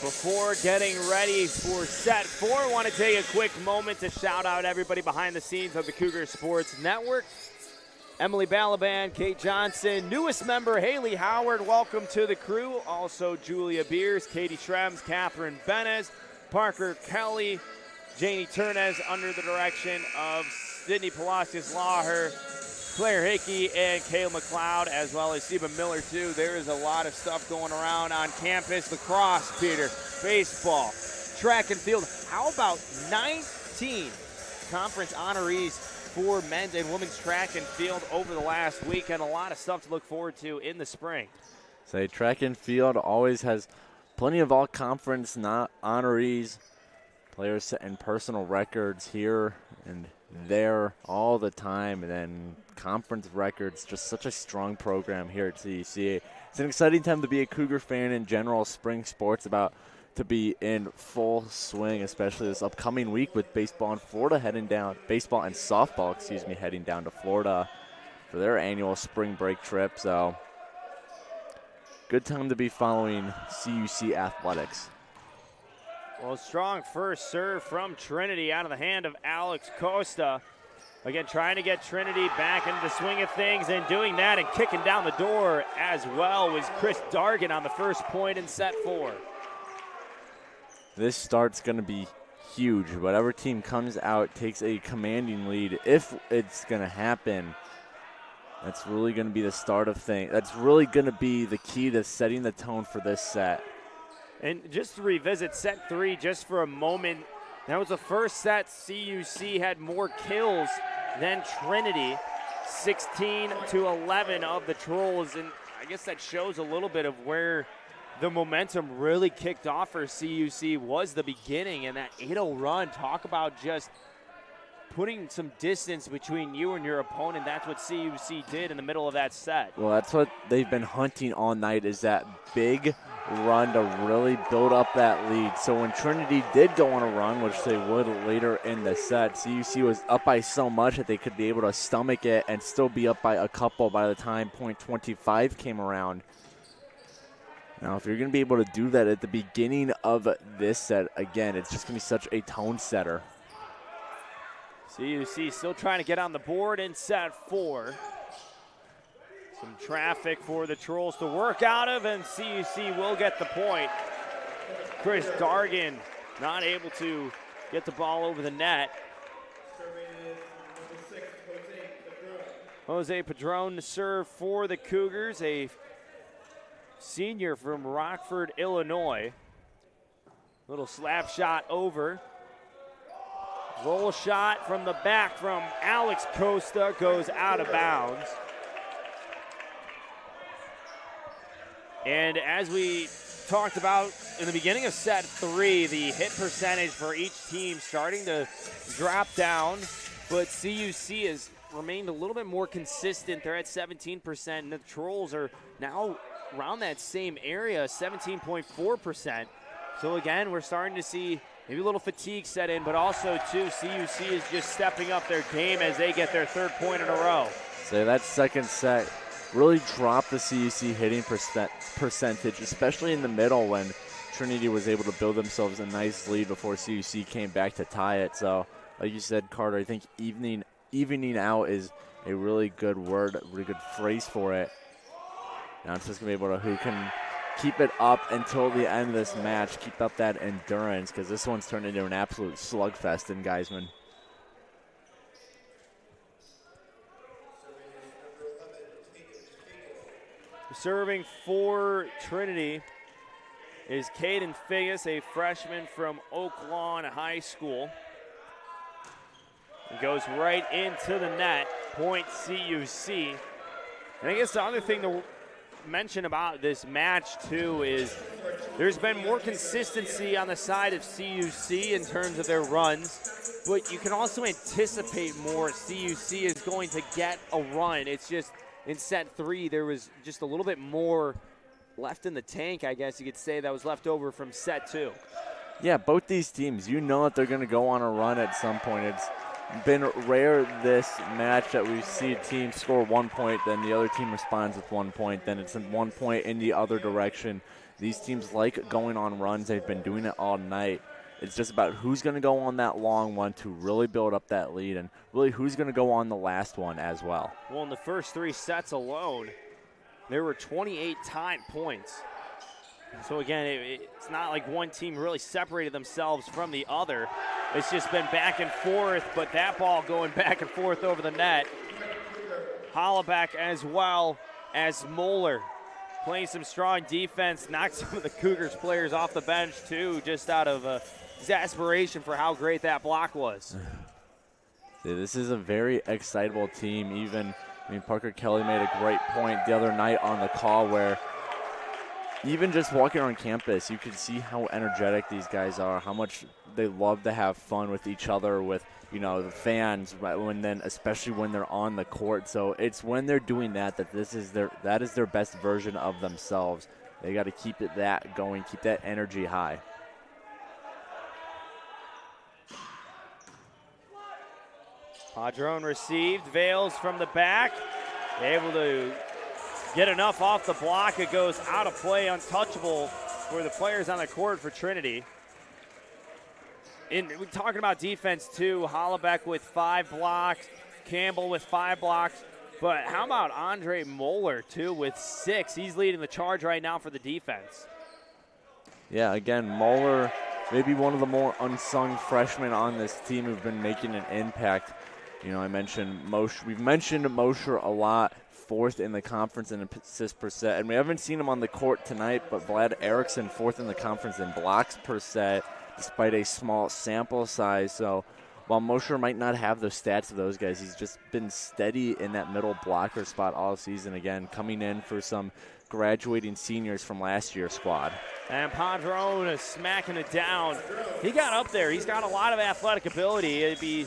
Before getting ready for set 4, I want to take a quick moment to shout out everybody behind the scenes of the Cougar Sports Network. Emily Balaban, Kate Johnson, newest member Haley Howard, welcome to the crew. Also Julia Beers, Katie Schrems, Catherine Benez, Parker Kelly, Janie Turnez under the direction of Sydney Palacios Laher, Claire Hickey, and Kayla McLeod, as well as Seba Miller, too. There is a lot of stuff going around on campus. Lacrosse, Peter, baseball, track and field. How about 19 conference honorees for men's and women's track and field over the last week, and a lot of stuff to look forward to in the spring. Say track and field always has plenty of all-conference honorees, players setting personal records here and there all the time, and then conference records. Just such a strong program here at CUC. It's an exciting time to be a Cougar fan in general. Spring sports about to be in full swing, especially this upcoming week with baseball and Florida heading down, baseball and softball, heading down to Florida for their annual spring break trip. So good time to be following CUC athletics. Well, strong first serve from Trinity out of the hand of Alex Costa. Again, trying to get Trinity back into the swing of things, and doing that and kicking down the door as well was Chris Dargan on the first point in set 4. This start's going to be huge. Whatever team comes out takes a commanding lead. If it's going to happen, that's really going to be the start of things. That's really going to be the key to setting the tone for this set. And just to revisit set 3 just for a moment, that was the first set CUC had more kills than Trinity, 16-11 of the Trolls, and I guess that shows a little bit of where the momentum really kicked off for CUC was the beginning, and that 8-0 run, talk about just putting some distance between you and your opponent. That's what CUC did in the middle of that set. Well, that's what they've been hunting all night, is that big run to really build up that lead. So when Trinity did go on a run, which they would later in the set, CUC was up by so much that they could be able to stomach it and still be up by a couple by the time point 25 came around. Now, if you're going to be able to do that at the beginning of this set, again, it's just going to be such a tone setter. CUC still trying to get on the board in set 4. Some traffic for the Trolls to work out of, and CUC will get the point. Chris Dargan not able to get the ball over the net. Jose Padron to serve for the Cougars, a senior from Rockford, Illinois. Little slap shot over. Roll shot from the back from Alex Costa goes out of bounds. And as we talked about in the beginning of set 3, the hit percentage for each team starting to drop down, but CUC has remained a little bit more consistent. They're at 17%, and the Trolls are now around that same area, 17.4%. So again, we're starting to see maybe a little fatigue set in, but also too, CUC is just stepping up their game as they get their 3rd point in a row. So that second set really dropped the CUC hitting percentage, especially in the middle when Trinity was able to build themselves a nice lead before CUC came back to tie it. So like you said, Carter, I think evening out is a really good word, a really good phrase for it. Now it's just going to be able to who can keep it up until the end of this match, keep up that endurance, because this one's turned into an absolute slugfest in Geisman. Serving for Trinity is Caden Figgis, a freshman from Oak Lawn High School. It goes right into the net, point CUC. And I guess the other thing to mention about this match too is there's been more consistency on the side of CUC in terms of their runs, but you can also anticipate more CUC is going to get a run. It's just in set 3 there was just a little bit more left in the tank, I guess you could say, that was left over from set 2. Yeah, both these teams, you know that they're going to go on a run at some point. It's been rare this match that we see a team score 1 point, then the other team responds with 1 point, then it's 1 point in the other direction. These teams like going on runs. They've been doing it all night. It's just about who's going to go on that long one to really build up that lead, and really who's going to go on the last one as well. Well, in the first 3 sets alone, there were 28 tied points. So again, it's not like one team really separated themselves from the other. It's just been back and forth, but that ball going back and forth over the net. Hollaback as well as Moeller playing some strong defense, knocked some of the Cougars players off the bench too, just out of exasperation for how great that block was. This is a very excitable team. Parker Kelly made a great point the other night on the call where even just walking on campus, you could see how energetic these guys are, how much they love to have fun with each other, with the fans, especially when they're on the court. So it's when they're doing that is their best version of themselves. They got to keep that going, keep that energy high. Padron received, Vales from the back, able to get enough off the block. It goes out of play, untouchable for the players on the court for Trinity. We're talking about defense too. Hollaback with 5 blocks, Campbell with 5 blocks. But how about Andre Moeller too with 6? He's leading the charge right now for the defense. Yeah, again, Moeller, maybe one of the more unsung freshmen on this team who've been making an impact. I mentioned Mosher. We've mentioned Mosher a lot, 4th in the conference in assists per set. And we haven't seen him on the court tonight, but Vlad Erickson 4th in the conference in blocks per set, despite a small sample size. So while Mosher might not have the stats of those guys, he's just been steady in that middle blocker spot all season. Again, coming in for some graduating seniors from last year's squad. And Padron is smacking it down. He got up there. He's got a lot of athletic ability. It'd be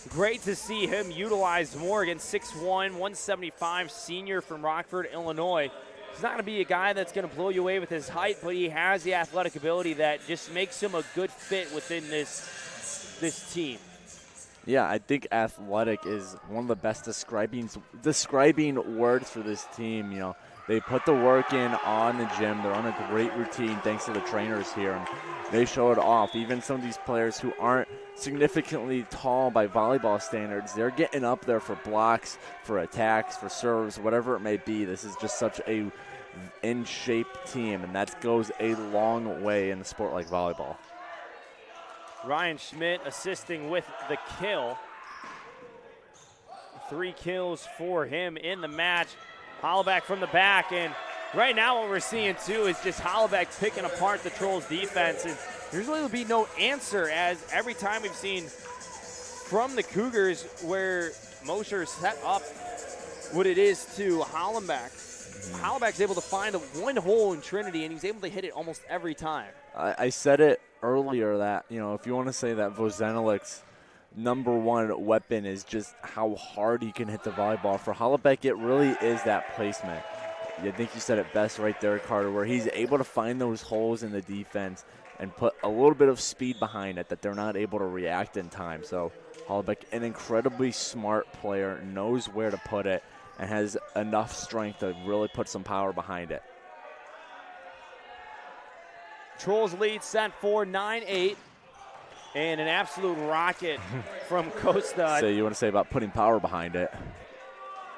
great to see him utilized more against 6'1", 175 senior from Rockford, Illinois. He's not going to be a guy that's going to blow you away with his height, but he has the athletic ability that just makes him a good fit within this team. Yeah, I think athletic is one of the best describing words for this team. They put the work in on the gym. They're on a great routine thanks to the trainers here, and they show it off. Even some of these players who aren't significantly tall by volleyball standards, they're getting up there for blocks, for attacks, for serves, whatever it may be. This is just such a in-shape team, and that goes a long way in a sport like volleyball. Ryan Schmidt assisting with the kill. 3 kills for him in the match. Hollaback from the back, and right now what we're seeing too is just Hollaback picking apart the Trolls defense, and there's really be no answer, as every time we've seen from the Cougars where Mosher set up what it is to Hollaback. Hollaback's able to find the one hole in Trinity, and he's able to hit it almost every time. I said it earlier that, if you want to say that Vozenelik's #1 weapon is just how hard he can hit the volleyball. For Hollaback, it really is that placement. I think you said it best right there, Carter, where he's able to find those holes in the defense and put a little bit of speed behind it that they're not able to react in time. So Hollaback, an incredibly smart player, knows where to put it, and has enough strength to really put some power behind it. Trolls lead set 4, 9-8. And an absolute rocket from Costa. So you want to say about putting power behind it?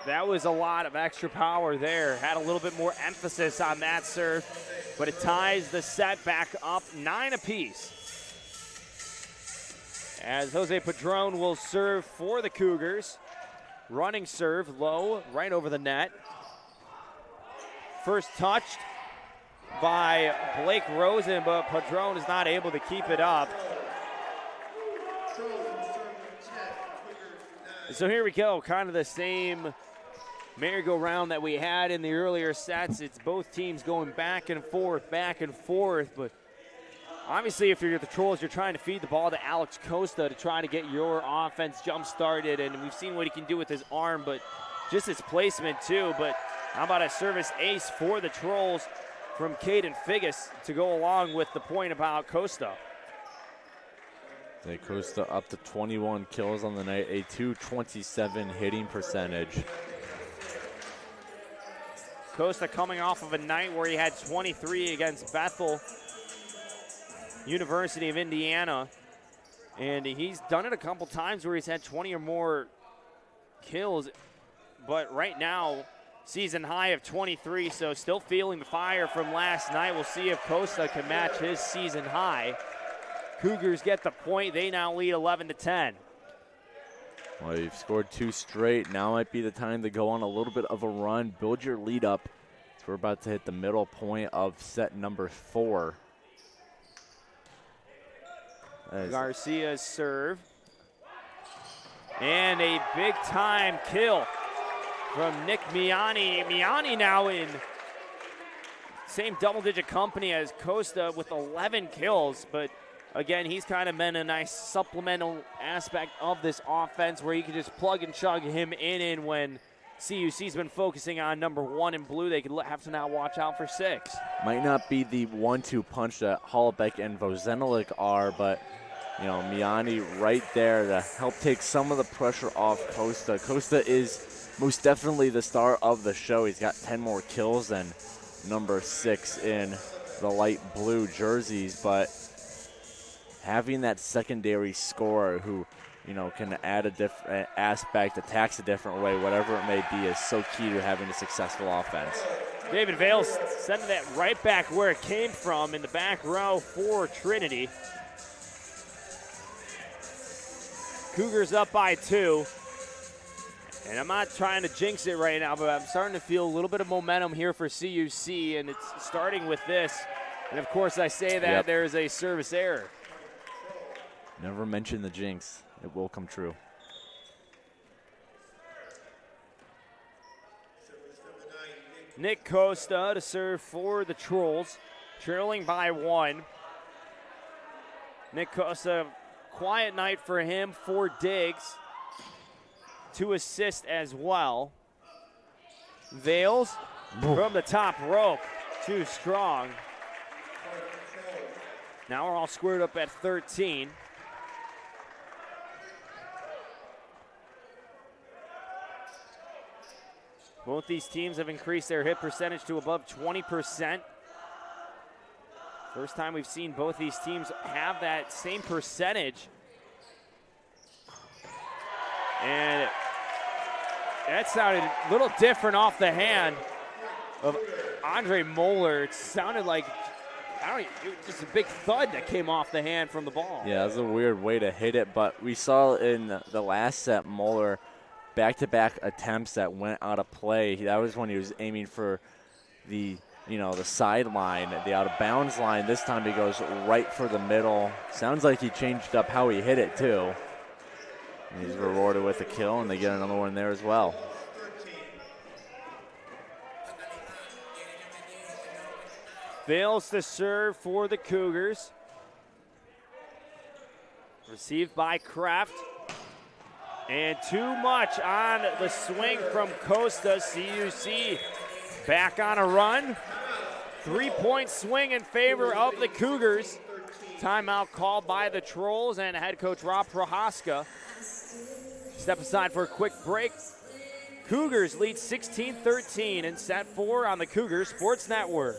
That was a lot of extra power there. Had a little bit more emphasis on that serve, but it ties the set back up 9 apiece. As Jose Padron will serve for the Cougars. Running serve, low, right over the net. First touched by Blake Rosen, but Padron is not able to keep it up. So here we go, kind of the same merry-go-round that we had in the earlier sets. It's both teams going back and forth, but obviously if you're the Trolls, you're trying to feed the ball to Alex Costa to try to get your offense jump-started, and we've seen what he can do with his arm, but just his placement too. But how about a service ace for the Trolls from Caden Figgis to go along with the point about Costa. Costa up to 21 kills on the night, a .227 hitting percentage. Costa coming off of a night where he had 23 against Bethel University of Indiana. And he's done it a couple times where he's had 20 or more kills. But right now, season high of 23, so still feeling the fire from last night. We'll see if Costa can match his season high. Cougars get the point. They now lead 11-10. Well, you've scored 2 straight. Now might be the time to go on a little bit of a run, build your lead up. So we're about to hit the middle point of set number 4. Garcia's serve. And a big-time kill from Nick Miani. Miani now in same double-digit company as Costa with 11 kills, but again, he's kind of been a nice supplemental aspect of this offense where you can just plug and chug him in when CUC's been focusing on number 1 in blue. They could have to now watch out for 6. Might not be the 1-2 punch that Hollabeck and Vozenelik are, but you know, Miani right there to help take some of the pressure off Costa. Costa is most definitely the star of the show. He's got 10 more kills than number 6 in the light blue jerseys, but having that secondary scorer who, you know, can add a different aspect, attacks a different way, whatever it may be, is so key to having a successful offense. David Vales sending that right back where it came from in the back row for Trinity. Cougars up by 2. And I'm not trying to jinx it right now, but I'm starting to feel a little bit of momentum here for CUC, and it's starting with this. And of course, I say that there's a service error. Never mention the jinx. It will come true. Nick Costa to serve for the Trolls, trailing by 1. Nick Costa, quiet night for him, 4 digs, 2 assists as well. Vales from the top rope, too strong. Now we're all squared up at 13. Both these teams have increased their hit percentage to above 20%. First time we've seen both these teams have that same percentage. And that sounded a little different off the hand of Andre Moeller. It sounded like, it was just a big thud that came off the hand from the ball. Yeah, it was a weird way to hit it, but we saw in the last set, Moeller back-to-back attempts that went out of play. That was when he was aiming for the sideline, the out-of-bounds line. This time he goes right for the middle. Sounds like he changed up how he hit it, too. And he's rewarded with a kill, and they get another one there as well. Fails to serve for the Cougars. Received by Kraft. And too much on the swing from Costa. CUC back on a run. 3-point swing in favor of the Cougars. Timeout called by the Trolls and head coach Rob Prohaska. Step aside for a quick break. Cougars lead 16-13 in set 4 on the Cougars Sports Network.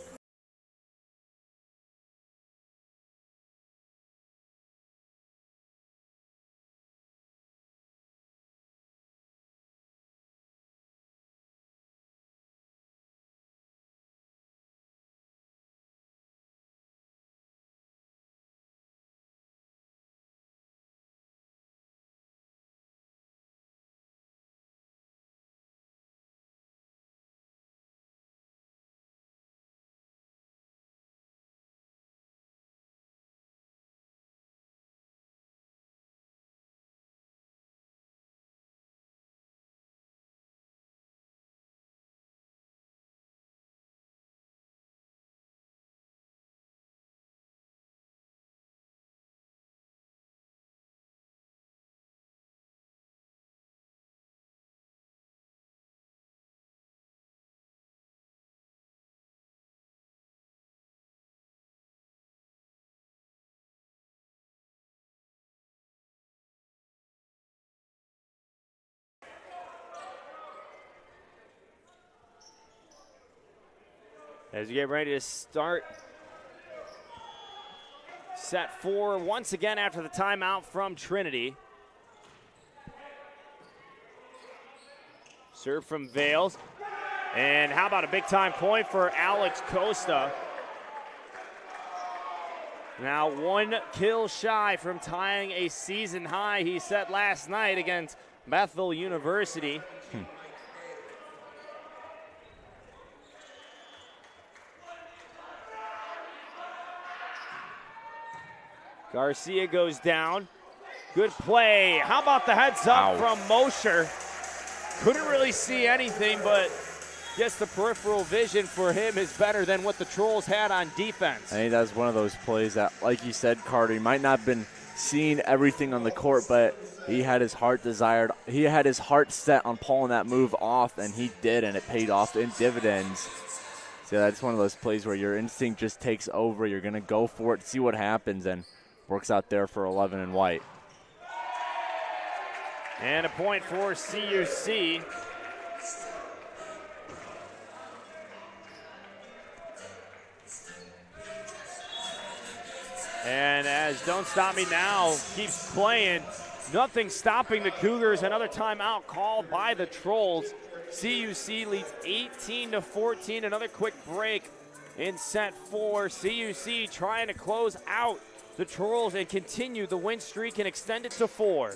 As we get ready to start set 4 once again after the timeout from Trinity. Serve from Vales. And how about a big-time point for Alex Costa? Now 1 kill shy from tying a season high he set last night against Bethel University. Garcia goes down. Good play. How about the heads up from Mosher? Couldn't really see anything, but guess the peripheral vision for him is better than what the Trolls had on defense. I think that's one of those plays that, like you said, Carter, he might not have been seeing everything on the court, but he had his heart set on pulling that move off, and he did, and it paid off in dividends. So that's one of those plays where your instinct just takes over. You're going to go for it, see what happens, and works out there for 11 and white. And a point for CUC. And as Don't Stop Me Now keeps playing, nothing stopping the Cougars. Another timeout called by the Trolls. CUC leads 18-14. Another quick break in set 4. CUC trying to close out the Trolls and continue the win streak and extend it to 4.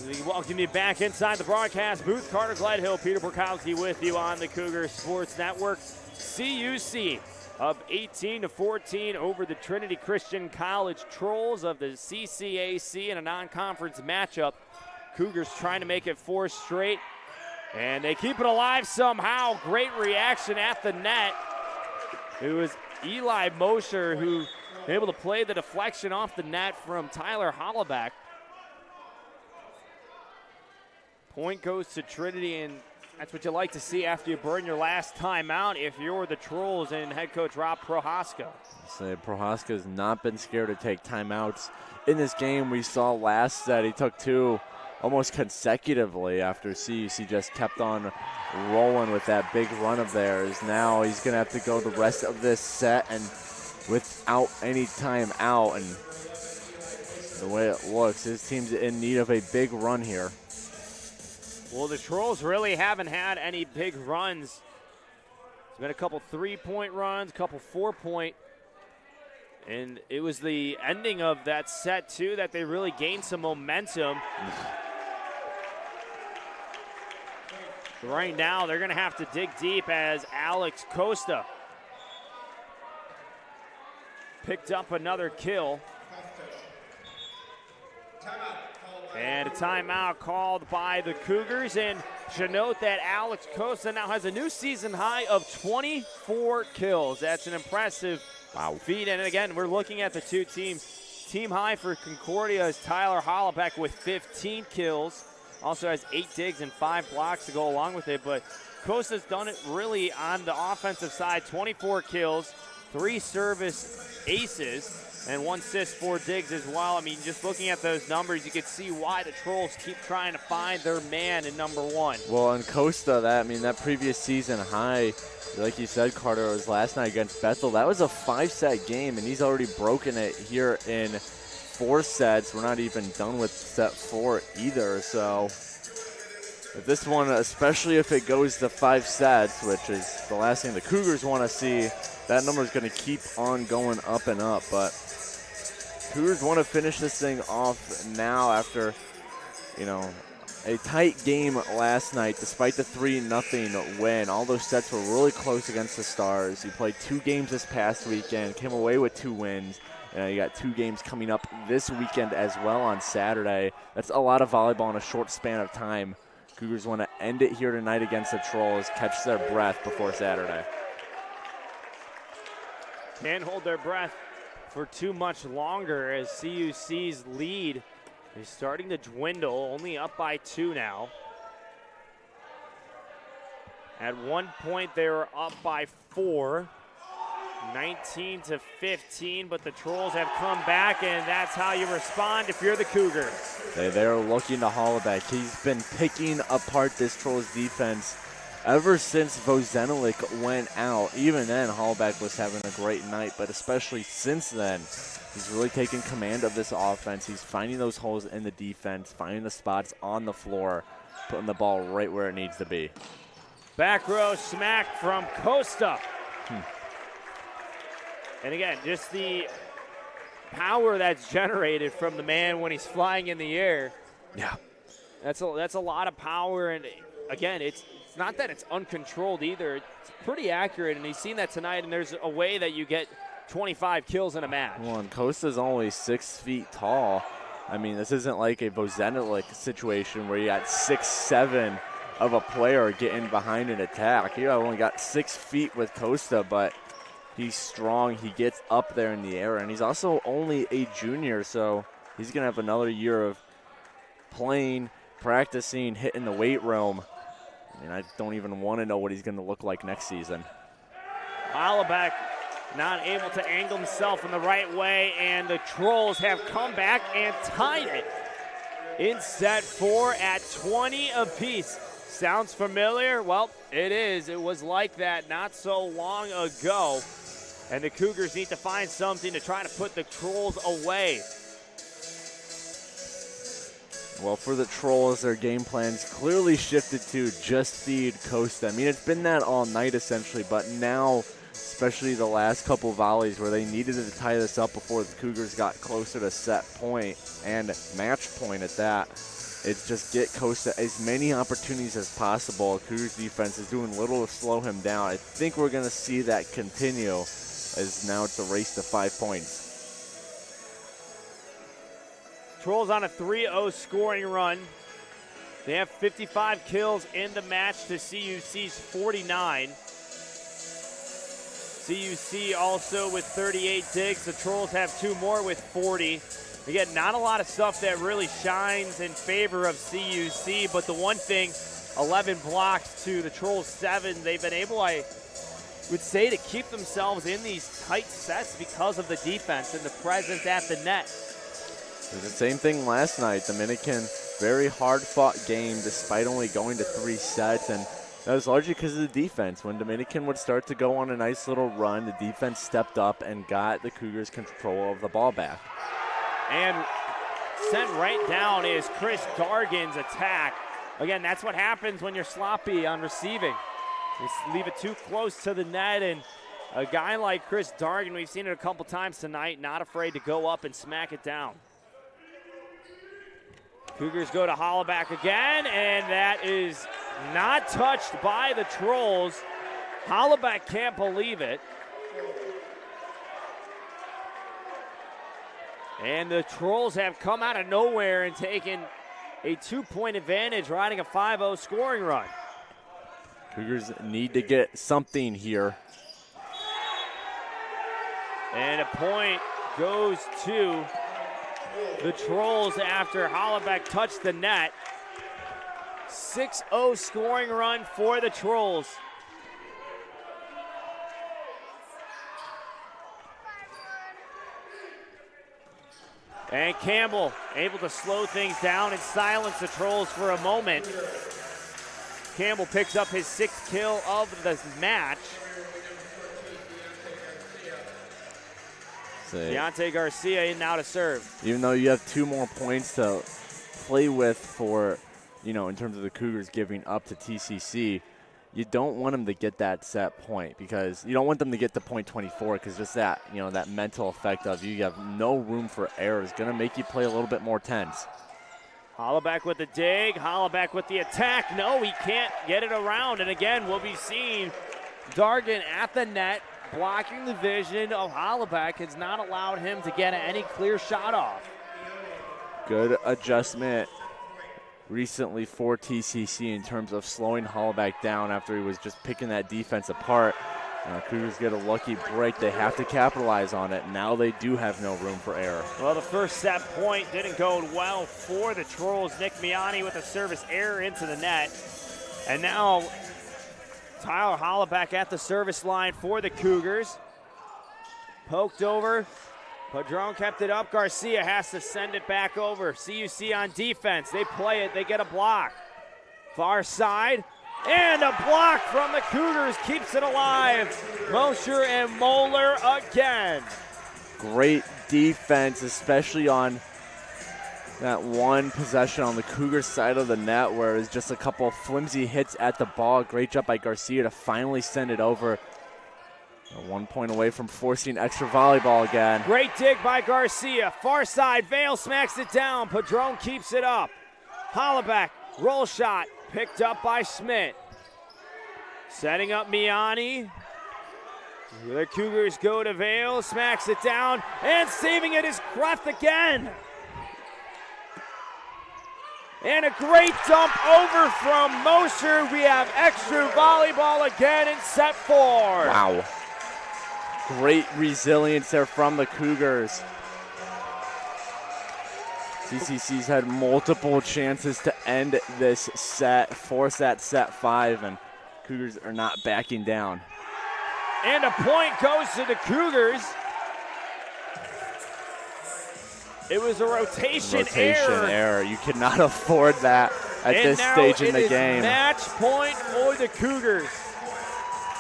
We welcome you back inside the broadcast booth. Carter Gledhill, Peter Borkowski with you on the Cougar Sports Network. CUC up 18-14 over the Trinity Christian College Trolls of the CCAC in a non-conference matchup. Cougars trying to make it 4 straight, and they keep it alive somehow. Great reaction at the net. It was Eli Mosher who able to play the deflection off the net from Tyler Hollaback. Point goes to Trinity, and that's what you like to see after you burn your last timeout if you're the Trolls and head coach Rob Prohaska. Prohaska has not been scared to take timeouts in this game. We saw last set he took 2 almost consecutively after CUC just kept on rolling with that big run of theirs. Now he's going to have to go the rest of this set and without any timeout, and the way it looks, his team's in need of a big run here. Well, the Trolls really haven't had any big runs. It's been a couple 3-point runs, a couple 4-point. And it was the ending of that set, too, that they really gained some momentum. Right now, they're going to have to dig deep as Alex Costa picked up another kill. And a timeout called by the Cougars. And should note that Alex Costa now has a new season high of 24 kills. That's an impressive feat. And again, we're looking at the two teams. Team high for Concordia is Tyler Hollaback with 15 kills. Also has 8 digs and 5 blocks to go along with it. But Costa's done it really on the offensive side. 24 kills, 3 service aces, and 1 assist, 4 digs as well. I mean, just looking at those numbers, you can see why the Trolls keep trying to find their man in number 1. Well, and Costa, that previous season high, like you said, Carter, was last night against Bethel. That was a 5-set game, and he's already broken it here in 4 sets. We're not even done with set 4 either, so If this one, especially if it goes to 5 sets, which is the last thing the Cougars want to see, that number is going to keep on going up and up. But Cougars want to finish this thing off now after, you know, a tight game last night despite the 3-0 win. All those sets were really close against the Stars. You played 2 games this past weekend, came away with 2 wins. You got 2 games coming up this weekend as well on Saturday. That's a lot of volleyball in a short span of time. Cougars want to end it here tonight against the Trolls, catch their breath before Saturday. Can't hold their breath for too much longer as CUC's lead is starting to dwindle, only up by 2 now. At one point they were up by 4, 19-15, but the Trolls have come back, and that's how you respond if you're the Cougars. They're looking to Hollaback. He's been picking apart this Trolls defense ever since Vozenelik went out. Even then, Hollaback was having a great night, but especially since then, he's really taken command of this offense. He's finding those holes in the defense, finding the spots on the floor, putting the ball right where it needs to be. Back row smack from Costa. And again, just the power that's generated from the man when he's flying in the air. Yeah. That's a lot of power, and again, it's not that it's uncontrolled either. It's pretty accurate, and he's seen that tonight, and there's a way that you get 25 kills in a match. Well, and Costa's only 6 feet tall. I mean, this isn't like a Vozenelik situation where you got 6'7" of a player getting behind an attack. You only got 6 feet with Costa, but he's strong. He gets up there in the air, and he's also only a junior, so he's going to have another year of playing, practicing, hitting the weight room. I mean, I don't even want to know what he's going to look like next season. Hollaback not able to angle himself in the right way, and the Trolls have come back and tied it in set 4 at 20 apiece. Sounds familiar? Well, it is. It was like that not so long ago. And the Cougars need to find something to try to put the Trolls away. Well, for the Trolls, their game plan's clearly shifted to just feed Costa. I mean, it's been that all night essentially, but now, especially the last couple volleys where they needed to tie this up before the Cougars got closer to set point and match point at that, it's just get Costa as many opportunities as possible. Cougars defense is doing little to slow him down. I think we're going to see that continue, as now it's a race to 5 points. Trolls on a 3-0 scoring run. They have 55 kills in the match to CUC's 49. CUC also with 38 digs. The Trolls have 2 more with 40. Again, not a lot of stuff that really shines in favor of CUC, but the one thing, 11 blocks to the Trolls 7. They've been able, I would say, to keep themselves in these tight sets because of the defense and the presence at the net. The same thing last night. Dominican, very hard-fought game despite only going to 3 sets, and that was largely because of the defense. When Dominican would start to go on a nice little run, the defense stepped up and got the Cougars control of the ball back. And sent right down is Chris Dargan's attack. Again, that's what happens when you're sloppy on receiving. You leave it too close to the net, and a guy like Chris Dargan, we've seen it a couple times tonight, not afraid to go up and smack it down. Cougars go to Hollaback again, and that is not touched by the Trolls. Hollaback can't believe it. And the Trolls have come out of nowhere and taken a 2-point advantage, riding a 5-0 scoring run. Cougars need to get something here. And a point goes to the Trolls after Hollaback touched the net. 6-0 scoring run for the Trolls. And Campbell able to slow things down and silence the Trolls for a moment. Campbell picks up his 6th kill of the match. Deontay Garcia in now to serve. Even though you have 2 more points to play with for you know, in terms of the Cougars giving up to TCC, you don't want them to get that set point, because you don't want them to get to point 24, because just that, you know, that mental effect of you have no room for error is going to make you play a little bit more tense. Hollaback with the dig, Hollaback with the attack. No, he can't get it around. And again, we'll be seeing Dargan at the net, blocking the vision of Hollaback, has not allowed him to get any clear shot off. Good adjustment recently for TCC in terms of slowing Hollaback down after he was just picking that defense apart. Cougars get a lucky break. They have to capitalize on it. Now they do have no room for error. Well, the first set point didn't go well for the Trolls. Nick Miani with a service error into the net. And now Tyler Hollaback at the service line for the Cougars. Poked over. Padron kept it up. Garcia has to send it back over. CUC on defense. They play it. They get a block. Far side. And a block from the Cougars keeps it alive. Mosher and Moeller again. Great defense, especially on that one possession on the Cougars side of the net where it was just a couple flimsy hits at the ball. Great job by Garcia to finally send it over. 1 point away from forcing extra volleyball again. Great dig by Garcia. Far side, Vale smacks it down. Padron keeps it up. Hollaback, roll shot, picked up by Schmidt. Setting up Miani. The Cougars go to Vale, smacks it down, and saving it is Kreft again. And a great dump over from Mosher. We have extra volleyball again in set 4. Wow. Great resilience there from the Cougars. TCC's had multiple chances to end this set, force that set 5, and Cougars are not backing down. And a point goes to the Cougars. It was a rotation error. You cannot afford that at this stage in the game. Match point for the Cougars.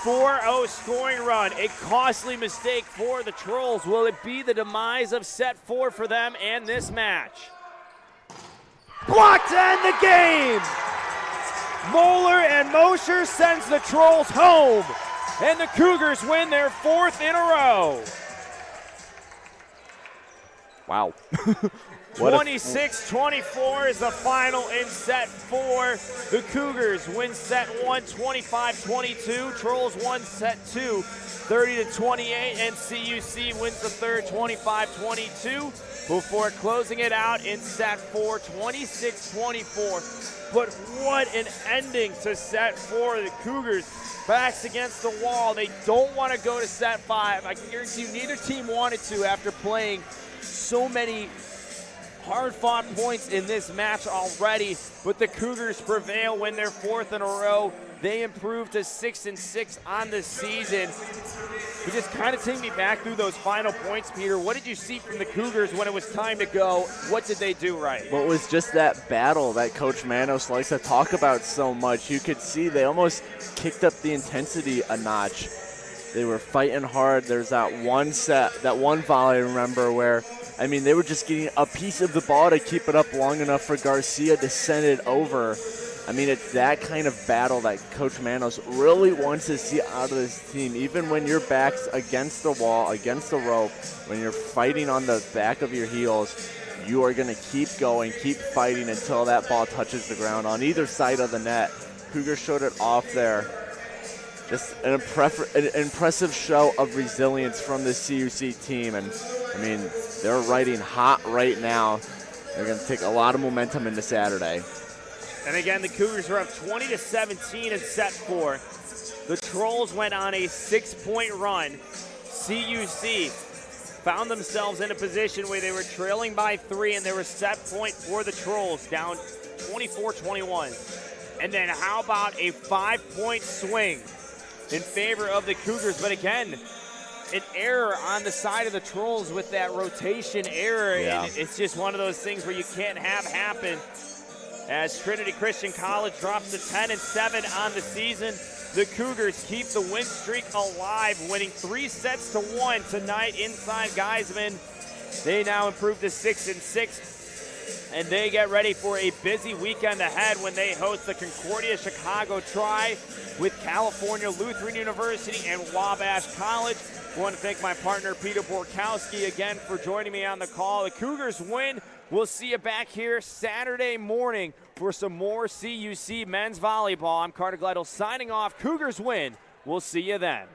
4-0 scoring run. A costly mistake for the Trolls. Will it be the demise of set 4 for them and this match? Blocked to end the game. Moeller and Mosher sends the Trolls home. And the Cougars win their 4th in a row. Wow. 26-24 is the final in set 4. The Cougars win set 1, 25-22. Trolls won set 2, 30-28. And CUC wins the third, 25-22. Before closing it out in set 4, 26-24. But what an ending to set 4. The Cougars backs against the wall. They don't want to go to set 5. I can guarantee you neither team wanted to after playing so many hard-fought points in this match already, but the Cougars prevail, win their 4th in a row. They improve to 6-6 on the season. But just kind of take me back through those final points, Peter. What did you see from the Cougars when it was time to go? What did they do right? Well, it was just that battle that Coach Manos likes to talk about so much. You could see they almost kicked up the intensity a notch. They were fighting hard. There's that one set, that one volley, I remember, where I mean, they were just getting a piece of the ball to keep it up long enough for Garcia to send it over. I mean, it's that kind of battle that Coach Manos really wants to see out of this team. Even when your back's against the wall, against the rope, when you're fighting on the back of your heels, you are going to keep going, keep fighting until that ball touches the ground on either side of the net. Cougars showed it off there. Just an impressive show of resilience from the CUC team. And, I mean, they're riding hot right now. They're going to take a lot of momentum into Saturday. And again, the Cougars are up 20-17 in set 4. The Trolls went on a 6-point run. CUC found themselves in a position where they were trailing by 3, and there was set point for the Trolls, down 24-21. And then how about a 5-point swing in favor of the Cougars? But again, an error on the side of the Trolls with that rotation error. Yeah. And it's just one of those things where you can't have happen. As Trinity Christian College drops to 10-7 on the season, the Cougars keep the win streak alive, winning 3-1 tonight inside Geisman. They now improve to 6-6. And they get ready for a busy weekend ahead when they host the Concordia Chicago Tri with California Lutheran University and Wabash College. I want to thank my partner Peter Borkowski again for joining me on the call. The Cougars win. We'll see you back here Saturday morning for some more CUC men's volleyball. I'm Carter Gledel signing off. Cougars win. We'll see you then.